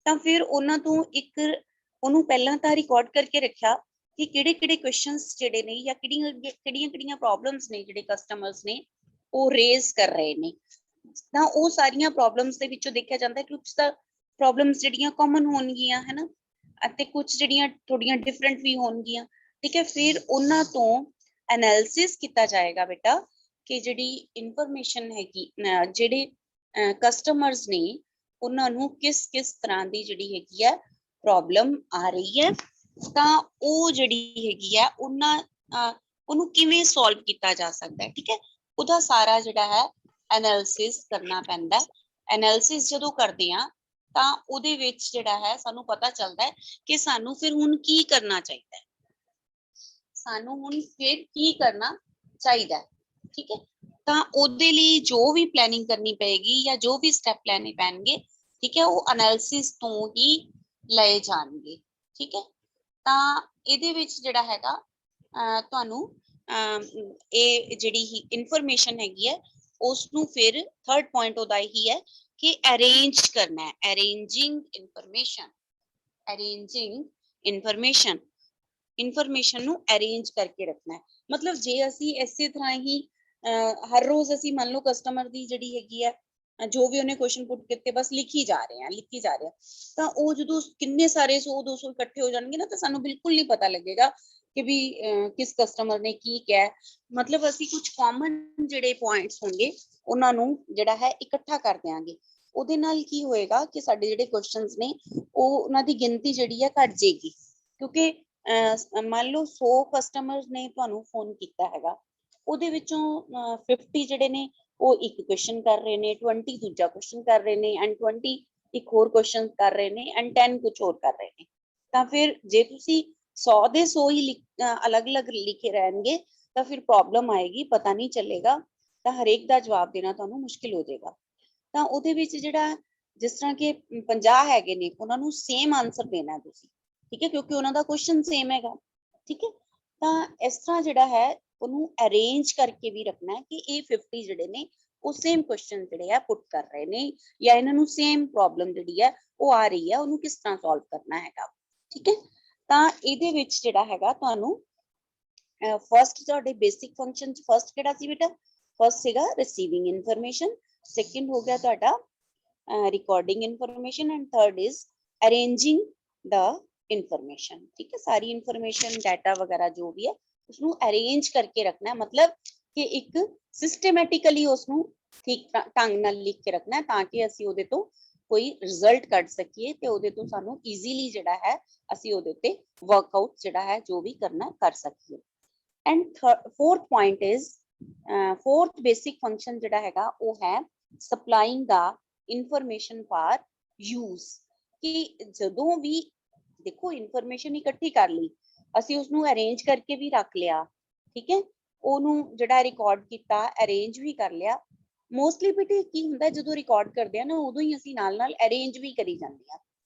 ਤਾਂ ਫਿਰ ਉਹਨਾਂ ਤੋਂ ਇੱਕ ਉਹਨੂੰ ਪਹਿਲਾਂ ਤਾਂ ਰਿਕਾਰਡ ਕਰਕੇ ਰੱਖਿਆ ਕਿ ਕਿਹੜੇ ਕਿਹੜੇ ਕੁਐਸਚਨਸ ਜਿਹੜੇ ਨੇ ਜਾਂ ਕਿਹੜੀਆਂ ਪ੍ਰੋਬਲਮਸ ਨੇ ਜਿਹੜੇ ਕਸਟਮਰਸ ਨੇ ਉਹ ਰੇਜ਼ ਕਰ ਰਹੇ ਨੇ। ਤਾਂ ਉਹ ਸਾਰੀਆਂ ਪ੍ਰੋਬਲਮਸ ਦੇ ਵਿੱਚੋਂ ਦੇਖਿਆ ਜਾਂਦਾ ਕਿ ਕੁਝ ਤਾਂ ਪ੍ਰੋਬਲਮਸ ਜਿਹੜੀਆਂ ਕਾਮਨ ਹੋਣਗੀਆਂ ਹੈ ਨਾ, ਅਤੇ ਕੁਝ ਜਿਹੜੀਆਂ ਥੋੜੀਆਂ ਡਿਫਰੈਂਟ ਵੀ ਹੋਣਗੀਆਂ। ਠੀਕ ਹੈ, ਫਿਰ ਉਹਨਾਂ ਤੋਂ ਐਨਾਲਿਸਿਸ ਕੀਤਾ ਜਾਏਗਾ ਬੇਟਾ ਕਿ ਜਿਹੜੀ ਇਨਫੋਰਮੇਸ਼ਨ ਹੈਗੀ, ਜਿਹੜੇ ਕਸਟਮਰਸ ਨੇ ਉਹਨਾਂ ਨੂੰ ਕਿਸ ਕਿਸ ਤਰ੍ਹਾਂ ਦੀ ਜਿਹੜੀ ਹੈਗੀ ਹੈ ਪ੍ਰੋਬਲਮ ਆ ਰਹੀ ਹੈ, ਤਾਂ ਉਹ ਜਿਹੜੀ ਹੈਗੀ ਹੈ ਉਹਨੂੰ ਕਿਵੇਂ ਸੋਲਵ ਕੀਤਾ ਜਾ ਸਕਦਾ ਹੈ। ਠੀਕ ਹੈ, ਉਹਦਾ ਸਾਰਾ ਜਿਹੜਾ ਹੈ ਐਨਾਲਿਸਿਸ ਕਰਨਾ ਪੈਂਦਾ ਹੈ। ਐਨਾਲਿਸਿਸ ਜਦੋਂ ਕਰਦੇ ਆ ਤਾਂ ਉਹਦੇ ਵਿੱਚ ਜਿਹੜਾ ਹੈ ਸਾਨੂੰ ਪਤਾ ਚੱਲਦਾ ਹੈ ਕਿ ਸਾਨੂੰ ਫਿਰ ਹੁਣ ਕੀ ਕਰਨਾ ਚਾਹੀਦਾ ਹੈ, ਸਾਨੂੰ ਹੁਣ ਫਿਰ ਕੀ ਕਰਨਾ ਚਾਹੀਦਾ ਹੈ। ਠੀਕ ਹੈ, ਤਾਂ ਉਹਦੇ ਲਈ ਜੋ ਵੀ ਪਲੈਨਿੰਗ ਕਰਨੀ ਪਏਗੀ ਜਾਂ ਜੋ ਵੀ ਸਟੈਪ ਲੈਣੇ ਪੈਣਗੇ, ਠੀਕ ਹੈ, ਉਹ ਐਨਾਲਿਸਿਸ ਤੋਂ ਹੀ ਲਏ ਜਾਣਗੇ। ਠੀਕ ਹੈ, ਤਾਂ ਇਹਦੇ ਵਿੱਚ ਜਿਹੜਾ ਹੈਗਾ ਤੁਹਾਨੂੰ ਇਹ ਜਿਹੜੀ ਹੀ ਇਨਫੋਰਮੇਸ਼ਨ ਹੈਗੀ ਹੈ ਉਸ ਨੂੰ ਫਿਰ ਥਰਡ ਪੁਆਇੰਟ ਉਹਦਾ ਹੀ ਹੈ ਕਿ ਅਰੇਂਜ ਕਰਨਾ ਹੈ, ਅਰੇਂਜਿੰਗ ਇਨਫੋਰਮੇਸ਼ਨ ਨੂੰ ਅਰੇਂਜ ਕਰਕੇ ਰੱਖਣਾ ਹੈ। ਮਤਲਬ ਜੇ ਅਸੀਂ ਇਸੇ ਤਰ੍ਹਾਂ ਹੀ ਹਰ ਰੋਜ਼ ਅਸੀਂ ਮੰਨ ਲਓ ਕਸਟਮਰ ਦੀ ਜਿਹੜੀ ਹੈਗੀ ਹੈ ਜੋ ਵੀ ਉਹਨੇ ਕੁਐਸਚਨ ਪੁੱਟ ਕੀਤੇ ਬਸ ਲਿਖੀ ਜਾ ਰਹੇ ਆ, ਤਾਂ ਉਹ ਜਦੋਂ ਕਿੰਨੇ ਸਾਰੇ 100-200 ਇਕੱਠੇ ਹੋ ਜਾਣਗੇ ਨਾ ਤਾਂ ਸਾਨੂੰ ਬਿਲਕੁਲ ਨਹੀਂ ਪਤਾ ਲੱਗੇਗਾ ਕਿ ਵੀ ਕਿਸ ਕਸਟਮਰ ਨੇ ਕੀ ਕਿਹਾ। ਮਤਲਬ ਅਸੀਂ ਕੁਝ ਕਾਮਨ ਜਿਹੜੇ ਪੁਆਇੰਟਸ ਹੋਣਗੇ ਉਹਨਾਂ ਨੂੰ ਜਿਹੜਾ ਹੈ ਇਕੱਠਾ ਕਰ ਦਿਆਂਗੇ। ਉਹਦੇ ਨਾਲ ਕੀ ਹੋਏਗਾ ਕਿ ਸਾਡੇ ਜਿਹੜੇ ਕੁਐਸਚਨਸ ਨੇ ਉਹ ਉਹਨਾਂ ਦੀ ਗਿਣਤੀ ਜਿਹੜੀ ਹੈ ਘਟ ਜਾਏਗੀ, ਕਿਉਂਕਿ ਮੰਨ ਲਓ 100 ਕਸਟਮਰਸ ਨੇ ਤੁਹਾਨੂੰ ਫੋਨ ਕੀਤਾ ਹੈਗਾ, ਉਹਦੇ ਵਿੱਚੋਂ 50 ਜਿਹੜੇ ਨੇ ਉਹ ਇੱਕ ਕੁਐਸਚਨ ਕਰ ਰਹੇ ਨੇ, 20 ਦੂਜਾ ਕੁਐਸਚਨ ਕਰ ਰਹੇ ਨੇ, ਐਂਡ 20 ਇੱਕ ਹੋਰ ਕੁਐਸਚਨ ਕਰ ਰਹੇ ਨੇ, ਐਂਡ 10 ਕੁਝ ਹੋਰ ਕਰ ਰਹੇ ਨੇ। ਤਾਂ ਫਿਰ ਜੇ ਤੁਸੀਂ 100 ਦੇ 100 ਹੀ ਅਲੱਗ-ਅਲੱਗ ਲਿਖੇ ਰਹਿਣਗੇ ਤਾਂ ਫਿਰ ਪ੍ਰੋਬਲਮ ਆਏਗੀ, ਪਤਾ ਨਹੀਂ ਚੱਲੇਗਾ, ਤਾਂ ਹਰੇਕ ਦਾ ਜਵਾਬ ਦੇਣਾ ਤੁਹਾਨੂੰ ਮੁਸ਼ਕਿਲ ਹੋ ਜਾਏਗਾ। ਤਾਂ ਉਹਦੇ ਵਿੱਚ ਜਿਹੜਾ ਜਿਸ ਤਰ੍ਹਾਂ ਕਿ 50 ਹੈਗੇ ਨੇ ਉਹਨਾਂ ਨੂੰ ਸੇਮ ਆਨਸਰ ਦੇਣਾ ਤੁਸੀਂ, ਠੀਕ ਹੈ, ਕਿਉਂਕਿ ਉਹਨਾਂ ਦਾ ਕੁਐਸਚਨ ਸੇਮ ਹੈਗਾ। ਠੀਕ ਹੈ, ਤਾਂ ਇਸ ਤਰ੍ਹਾਂ ਜਿਹੜਾ ਹੈ ਉਹਨੂੰ ਅਰੇਂਜ ਕਰਕੇ ਵੀ ਰੱਖਣਾ ਹੈ ਕਿ ਇਹ 50 ਜਿਹੜੇ ਨੇ ਉਹ ਸੇਮ ਕੁਐਸਚਨ ਜਿਹੜੇ ਆ ਪੁੱਟ ਕਰ ਰਹੇ ਨੇ ਜਾਂ ਇਹਨਾਂ ਨੂੰ ਸੇਮ ਪ੍ਰੋਬਲਮ ਜਿਹੜੀ ਹੈ ਉਹ ਆ ਰਹੀ ਹੈ, ਉਹਨੂੰ ਕਿਸ ਤਰ੍ਹਾਂ ਸੋਲਵ ਕਰਨਾ ਹੈਗਾ। ਠੀਕ ਹੈ, ਤਾਂ ਇਹਦੇ ਵਿੱਚ ਜਿਹੜਾ ਹੈਗਾ ਤੁਹਾਨੂੰ ਫਸਟ ਤੁਹਾਡੇ ਬੇਸਿਕ ਫੰਕਸ਼ਨ ਚ ਫਸਟ ਕਿਹੜਾ ਸੀ ਬੇਟਾ? ਫਸਟ ਸੀਗਾ ਰਿਸੀਵਿੰਗ ਇਨਫੋਰਮੇਸ਼ਨ, ਸੈਕਿੰਡ ਹੋ ਗਿਆ ਤੁਹਾਡਾ recording information, and third is arranging the information. ਠੀਕ ਹੈ, ਸਾਰੀ ਇਨਫੋਰਮੇਸ਼ਨ ਡਾਟਾ ਵਗੈਰਾ ਜੋ ਵੀ ਹੈ ਉਸਨੂੰ ਅਰੇਂਜ ਕਰਕੇ ਰੱਖਣਾ, ਮਤਲਬ ਕਿ ਇੱਕ ਸਿਸਟਮੈਟਿਕਲੀ ਉਸਨੂੰ ਠੀਕ ਢੰਗ ਨਾਲ ਲਿਖ ਕੇ ਰੱਖਣਾ ਤਾਂ ਕਿ ਅਸੀਂ ਉਹਦੇ ਤੋਂ ਕੋਈ ਰਿਜ਼ਲਟ ਕੱਢ ਸਕੀਏ ਤੇ ਉਹਦੇ ਤੋਂ ਸਾਨੂੰ ਈਜ਼ੀਲੀ ਜਿਹੜਾ ਹੈ ਅਸੀਂ ਉਹਦੇ ਉੱਤੇ ਵਰਕਆਊਟ ਜਿਹੜਾ ਹੈ ਜੋ ਵੀ ਕਰਨਾ ਕਰ ਸਕੀਏ। And fourth point is fourth basic function ਜਿਹੜਾ ਹੈਗਾ ਉਹ ਹੈ supplying the information for use। ਕਿ ਜਦੋਂ ਵੀ ਦੇਖੋ ਇਨਫੋਰਮੇਸ਼ਨ ਇਕੱਠੀ ਕਰ ਲਈ, ਅਸੀਂ ਉਸਨੂੰ ਅਰੇਂਜ ਕਰਕੇ ਵੀ ਰੱਖ ਲਿਆ, ਠੀਕ ਹੈ, ਉਹਨੂੰ ਜਿਹੜਾ ਰਿਕਾਰਡ ਕੀਤਾ ਅਰੇਂਜ ਵੀ ਕਰ ਲਿਆ। ਮੋਸਟਲੀ ਬੇਟੇ ਕੀ ਹੁੰਦਾ ਜਦੋਂ ਰਿਕਾਰਡ ਕਰਦੇ ਆ ਨਾ ਉਦੋਂ ਹੀ ਅਸੀਂ ਨਾਲ ਨਾਲ ਅਰੇਂਜ ਵੀ ਕਰੀ ਜਾਂਦੇ ਆ,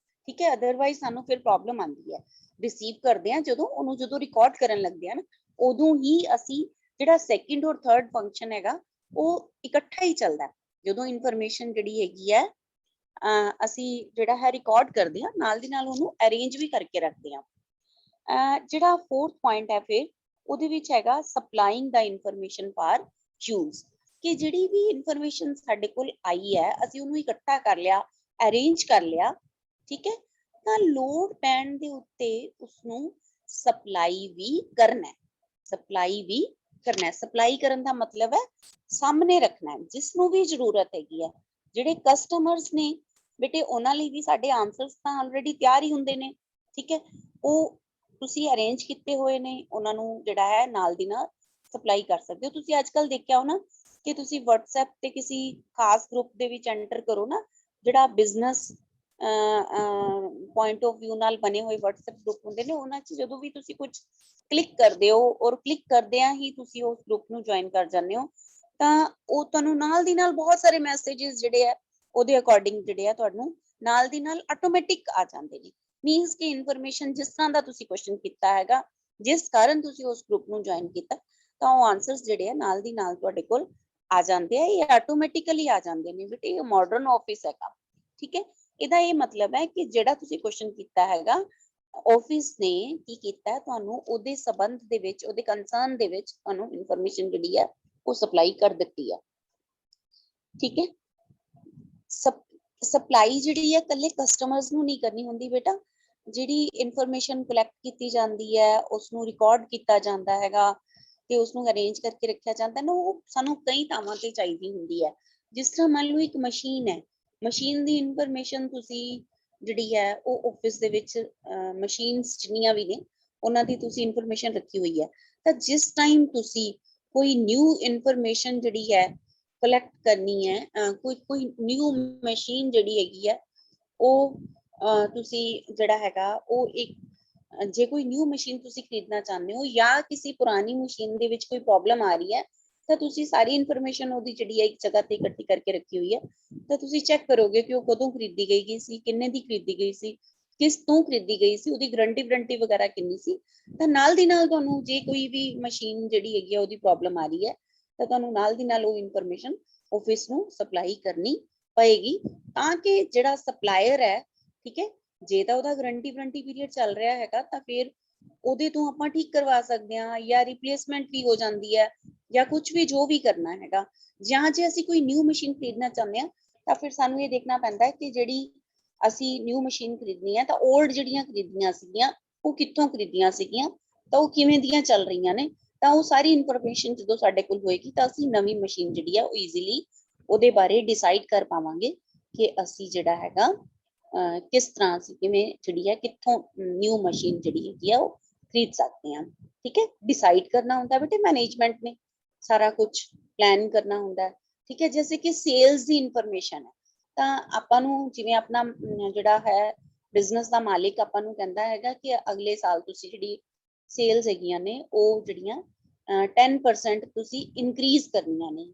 ਠੀਕ ਹੈ, ਅਦਰਵਾਈਜ਼ ਸਾਨੂੰ ਫਿਰ ਪ੍ਰੋਬਲਮ ਆਉਂਦੀ ਹੈ। ਰਿਸੀਵ ਕਰਦੇ ਆ ਜਦੋਂ ਰਿਕਾਰਡ ਕਰਨ ਲੱਗਦੇ ਆ ਨਾ ਉਦੋਂ ਹੀ ਅਸੀਂ ਜਿਹੜਾ ਸੈਕਿੰਡ ਔਰ ਥਰਡ ਫੰਕਸ਼ਨ ਹੈਗਾ ਉਹ ਇਕੱਠਾ ਹੀ ਚੱਲਦਾ। ਜਦੋਂ ਇਨਫੋਰਮੇਸ਼ਨ ਜਿਹੜੀ ਹੈਗੀ ਹੈ ਅਸੀਂ ਜਿਹੜਾ ਹੈ ਰਿਕਾਰਡ ਕਰਦੇ ਆ ਨਾਲ ਦੀ ਨਾਲ ਉਹਨੂੰ ਅਰੇਂਜ ਵੀ ਕਰਕੇ ਰੱਖਦੇ ਆ। ਜਿਹੜਾ ਫੋਰਥ ਪੁਆਇੰਟ ਹੈ ਫਿਰ ਉਹਦੇ ਵਿੱਚ ਹੈਗਾ ਸਪਲਾਈਂਗ ਦਾ ਇਨਫੋਰਮੇਸ਼ਨ ਫਾਰ ਯੂਜ਼। ਕਿ ਜਿਹੜੀ ਵੀ ਇਨਫੋਰਮੇਸ਼ਨ ਸਾਡੇ ਕੋਲ ਆਈ ਹੈ ਅਸੀਂ ਉਹਨੂੰ ਇਕੱਠਾ ਕਰ ਲਿਆ, ਅਰੇਂਜ ਕਰ ਲਿਆ, ਠੀਕ ਹੈ, ਤਾਂ ਲੋੜ ਪੈਣ ਦੇ ਉੱਤੇ ਉਸਨੂੰ ਸਪਲਾਈ ਵੀ ਕਰਨਾ। ਸਪਲਾਈ ਕਰਨ ਦਾ ਮਤਲਬ ਹੈ ਸਾਹਮਣੇ ਰੱਖਣਾ, ਜਿਸ ਨੂੰ ਵੀ ਜ਼ਰੂਰਤ ਹੈਗੀ ਹੈ। ਜਿਹੜੇ ਕਸਟਮਰਸ ਨੇ ਬੇਟੇ ਉਹਨਾਂ ਲਈ ਵੀ ਸਾਡੇ ਆਨਸਰਸ ਤਾਂ ਆਲਰੇਡੀ ਤਿਆਰ ਹੀ ਹੁੰਦੇ ਨੇ, ਠੀਕ ਹੈ, ਉਹ ਤੁਸੀਂ ਅਰੇਂਜ ਕੀਤੇ ਹੋਏ ਨੇ, ਉਹਨਾਂ ਨੂੰ ਜਿਹੜਾ ਹੈ ਨਾਲ ਦੀ ਨਾਲ ਸਪਲਾਈ ਕਰ ਸਕਦੇ ਹੋ। ਤੁਸੀਂ ਅੱਜ ਕੱਲ ਦੇਖਿਆ ਹੋ ਨਾ ਕਿ ਤੁਸੀਂ WhatsApp ਤੇ ਕਿਸੇ ਖਾਸ ਗਰੁੱਪ ਦੇ ਵਿੱਚ ਐਂਟਰ ਕਰੋ ਨਾ, ਜਿਹੜਾ ਬਿਜ਼ਨਸ ਪੁਆਇੰਟ ਆਫ ਵਿਊ ਨਾਲ ਬਣੇ ਹੋਏ WhatsApp ਗਰੁੱਪ ਹੁੰਦੇ ਨੇ, ਉਹਨਾਂ 'ਚ ਜਦੋਂ ਵੀ ਤੁਸੀਂ ਕੁਝ ਕਲਿੱਕ ਕਰਦੇ ਹੋ ਔਰ ਕਲਿੱਕ ਕਰਦਿਆਂ ਹੀ ਤੁਸੀਂ ਉਸ ਗਰੁੱਪ ਨੂੰ ਜੁਆਇਨ ਕਰ ਜਾਂਦੇ ਹੋ, ਤਾਂ ਉਹ ਤੁਹਾਨੂੰ ਨਾਲ ਦੀ ਨਾਲ ਬਹੁਤ ਸਾਰੇ ਮੈਸੇजेस ਜਿਹੜੇ ਆ ਉਹਦੇ ਅਕੋਰਡਿੰਗ ਜਿਹੜੇ ਆ ਤੁਹਾਨੂੰ ਨਾਲ ਦੀ ਨਾਲ ਆਟੋਮੈਟਿਕ ਆ ਜਾਂਦੇ ਨੇ। ਮੀਨਸ ਕਿ ਇਨਫੋਰਮੇਸ਼ਨ ਜਿਸ ਤਰ੍ਹਾਂ ਦਾ ਤੁਸੀਂ ਕੁਐਸਚਨ ਕੀਤਾ ਹੈਗਾ ਜਿਸ ਕਾਰਨ ਤੁਸੀਂ ਉਸ ਗਰੁੱਪ ਨੂੰ ਜੁਆਇਨ ਕੀਤਾ, ਤਾਂ ਉਹ ਆਨਸਰਸ ਜਿਹੜੇ ਆ ਨਾਲ ਦੀ ਨਾਲ ਤੁਹਾਡੇ ਕੋਲ ਆ ਜਾਂਦੇ ਆ, ਇਹ ਆਟੋਮੈਟਿਕਲੀ ਆ ਜਾਂਦੇ ਨੇ ਬੇਟੇ। ਇਹ ਮਾਡਰਨ ਆਫਿਸ ਹੈਗਾ, ਠੀਕ ਹੈ। ਇਹਦਾ ਇਹ ਮਤਲਬ ਹੈ ਕਿ ਜਿਹੜਾ ਤੁਸੀਂ ਕੁਐਸਚਨ ਕੀਤਾ ਹੈਗਾ, ਆਫਿਸ ਨੇ ਕੀ ਕੀਤਾ, ਤੁਹਾਨੂੰ ਉਹਦੇ ਸੰਬੰਧ ਦੇ ਵਿੱਚ, ਉਹਦੇ ਕੰਸਰਨ ਦੇ ਵਿੱਚ ਤੁਹਾਨੂੰ ਇਨਫੋਰਮੇਸ਼ਨ ਜਿਹੜੀ ਹੈ ਉਹ ਸਪਲਾਈ ਕਰ ਦਿੱਤੀ ਹੈ, ਠੀਕ ਹੈ। ਸਪਲਾਈ ਜਿਹੜੀ ਹੈ ਇਕੱਲੇ ਕਸਟਮਰਸ ਨੂੰ ਨਹੀਂ ਕਰਨੀ ਹੁੰਦੀ ਬੇਟਾ, ਜਿਹੜੀ ਇਨਫੋਰਮੇਸ਼ਨ ਕਲੈਕਟ ਕੀਤੀ ਜਾਂਦੀ ਹੈ, ਉਸਨੂੰ ਰਿਕਾਰਡ ਕੀਤਾ ਜਾਂਦਾ ਹੈਗਾ ਤੇ ਉਸਨੂੰ ਅਰੇਂਜ ਕਰਕੇ ਰੱਖਿਆ ਜਾਂਦਾ ਨਾ, ਉਹ ਸਾਨੂੰ ਕਈ ਥਾਵਾਂ ਤੇ ਚਾਹੀਦੀ ਹੁੰਦੀ ਹੈ। ਜਿਸ ਤਰ੍ਹਾਂ ਮੰਨ ਲਓ ਇੱਕ ਮਸ਼ੀਨ ਹੈ, ਮਸ਼ੀਨ ਦੀ ਇਨਫੋਰਮੇਸ਼ਨ ਤੁਸੀਂ ਜਿਹੜੀ ਹੈ ਉਹ ਆਫਿਸ ਦੇ ਵਿੱਚ ਮਸ਼ੀਨਸ ਜਿੰਨੀਆਂ ਵੀ ਨੇ ਉਹਨਾਂ ਦੀ ਤੁਸੀਂ ਇਨਫੋਰਮੇਸ਼ਨ ਰੱਖੀ ਹੋਈ ਹੈ। ਤਾਂ ਜਿਸ ਟਾਈਮ ਤੁਸੀਂ ਕੋਈ ਨਿਊ ਇਨਫੋਰਮੇਸ਼ਨ ਜਿਹੜੀ ਹੈ ਕਲੈਕਟ ਕਰਨੀ ਹੈ, ਕੋਈ ਨਿਊ ਮਸ਼ੀਨ ਜਿਹੜੀ ਹੈਗੀ ਹੈ ਉਹ ਤੁਸੀਂ ਜਿਹੜਾ ਹੈਗਾ ਉਹ ਇੱਕ, ਜੇ ਕੋਈ ਨਿਊ ਮਸ਼ੀਨ ਤੁਸੀਂ ਖਰੀਦਣਾ ਚਾਹੁੰਦੇ ਹੋ ਜਾਂ ਕਿਸੇ ਪੁਰਾਣੀ ਮਸ਼ੀਨ ਦੇ ਵਿੱਚ ਕੋਈ ਪ੍ਰੋਬਲਮ ਆ ਰਹੀ ਹੈ, ਤਾਂ ਤੁਸੀਂ ਸਾਰੀ ਇਨਫੋਰਮੇਸ਼ਨ ਉਹਦੀ ਜਿਹੜੀ ਹੈ ਇੱਕ ਜਗ੍ਹਾ ਤੇ ਇਕੱਠੀ ਕਰਕੇ ਰੱਖੀ ਹੋਈ ਹੈ। ਤਾਂ ਤੁਸੀਂ ਚੈੱਕ ਕਰੋਗੇ ਕਿ ਉਹ ਕਦੋਂ ਖਰੀਦੀ ਗਈ ਸੀ, ਕਿੰਨੇ ਦੀ ਖਰੀਦੀ ਗਈ ਸੀ, ਕਿਸ ਤੋਂ ਖਰੀਦੀ ਗਈ ਸੀ, ਉਹਦੀ ਗਾਰੰਟੀ ਵਗੈਰਾ ਕਿੰਨੀ ਸੀ। ਤਾਂ ਨਾਲ ਦੀ ਨਾਲ ਤੁਹਾਨੂੰ ਜੇ ਕੋਈ ਵੀ ਮਸ਼ੀਨ ਜਿਹੜੀ ਹੈਗੀ ਆ ਉਹਦੀ ਪ੍ਰੋਬਲਮ ਆ ਰਹੀ ਹੈ, ਤਾਂ ਤੁਹਾਨੂੰ ਨਾਲ ਦੀ ਨਾਲ ਉਹ ਇਨਫੋਰਮੇਸ਼ਨ ਆਫਿਸ ਨੂੰ ਸਪਲਾਈ ਕਰਨੀ ਪਏਗੀ, ਤਾਂ ਕਿ ਜਿਹੜਾ ਸਪਲਾਇਰ ਹੈ, ਠੀਕ ਹੈ, ਜੇ ਤਾਂ ਉਹਦਾ ਗਾਰੰਟੀ ਪੀਰੀਅਡ ਚੱਲ ਰਿਹਾ ਹੈਗਾ ਤਾਂ ਫਿਰ ਉਹਦੇ ਤੋਂ ਆਪਾਂ ਠੀਕ ਕਰਵਾ ਸਕਦੇ ਹਾਂ, ਜਾਂ ਰਿਪਲੇਸਮੈਂਟ ਵੀ ਹੋ ਜਾਂਦੀ ਹੈ, ਜਾਂ ਕੁਝ ਵੀ ਜੋ ਵੀ ਕਰਨਾ ਹੈਗਾ। ਜਾਂ ਜੇ ਅਸੀਂ ਕੋਈ ਨਿਊ ਮਸ਼ੀਨ ਖਰੀਦਣਾ ਚਾਹੁੰਦੇ ਹਾਂ, ਤਾਂ ਫਿਰ ਸਾਨੂੰ ਇਹ ਦੇਖਣਾ ਪੈਂਦਾ ਹੈ ਕਿ ਜਿਹੜੀ ਅਸੀਂ ਨਿਊ ਮਸ਼ੀਨ ਖਰੀਦਣੀ ਹੈ, ਤਾਂ 올ਡ ਜਿਹੜੀਆਂ ਖਰੀਦੀਆਂ ਸੀਗੀਆਂ ਉਹ ਕਿੱਥੋਂ ਖਰੀਦੀਆਂ ਸੀਗੀਆਂ, ਤਾਂ ਉਹ ਕਿਵੇਂ ਦੀਆਂ ਚੱਲ ਰਹੀਆਂ ਨੇ। ਤਾਂ ਉਹ ਸਾਰੀ ਇਨਫੋਰਮੇਸ਼ਨ ਜਦੋਂ ਸਾਡੇ ਕੋਲ ਹੋਏਗੀ ਤਾਂ ਅਸੀਂ ਨਵੀਂ ਮਸ਼ੀਨ ਜਿਹੜੀ ਹੈ ਉਹ ਈਜ਼ੀਲੀ ਉਹਦੇ ਬਾਰੇ ਡਿਸਾਈਡ ਕਰ ਪਾਵਾਂਗੇ ਕਿ ਅਸੀਂ ਜਿਹੜਾ ਹੈਗਾ ਕਿਸ ਤਰ੍ਹਾਂ ਅਸੀਂ ਕਿਵੇਂ ਜਿਹੜੀ ਹੈ ਕਿੱਥੋਂ ਨਿਊ ਮਸ਼ੀਨ ਜਿਹੜੀ ਹੈਗੀ ਆ ਉਹ ਖਰੀਦ ਸਕਦੇ ਹਾਂ, ਠੀਕ ਹੈ। ਡਿਸਾਈਡ ਕਰਨਾ ਹੁੰਦਾ ਬੇਟੇ ਮੈਨੇਜਮੈਂਟ ਨੇ, ਸਾਰਾ ਕੁਝ ਪਲਾਨ ਕਰਨਾ ਹੁੰਦਾ, ਠੀਕ ਹੈ। ਜੈਸੇ ਕਿ ਸੇਲਸ ਦੀ ਇਨਫੋਰਮੇਸ਼ਨ ਹੈ, ਤਾਂ ਆਪਾਂ ਨੂੰ ਜਿਵੇਂ ਆਪਣਾ ਜਿਹੜਾ ਹੈ ਬਿਜ਼ਨਸ ਦਾ ਮਾਲਿਕ ਆਪਾਂ ਨੂੰ ਕਹਿੰਦਾ ਹੈਗਾ ਕਿ ਅਗਲੇ ਸਾਲ ਤੁਸੀਂ ਜਿਹੜੀ ਸੇਲਸ ਹੈਗੀਆਂ ਨੇ ਉਹ ਜਿਹੜੀਆਂ 10% ਤੁਸੀਂ ਇਨਕਰੀਜ਼ ਕਰਨੀਆਂ ਨੇ,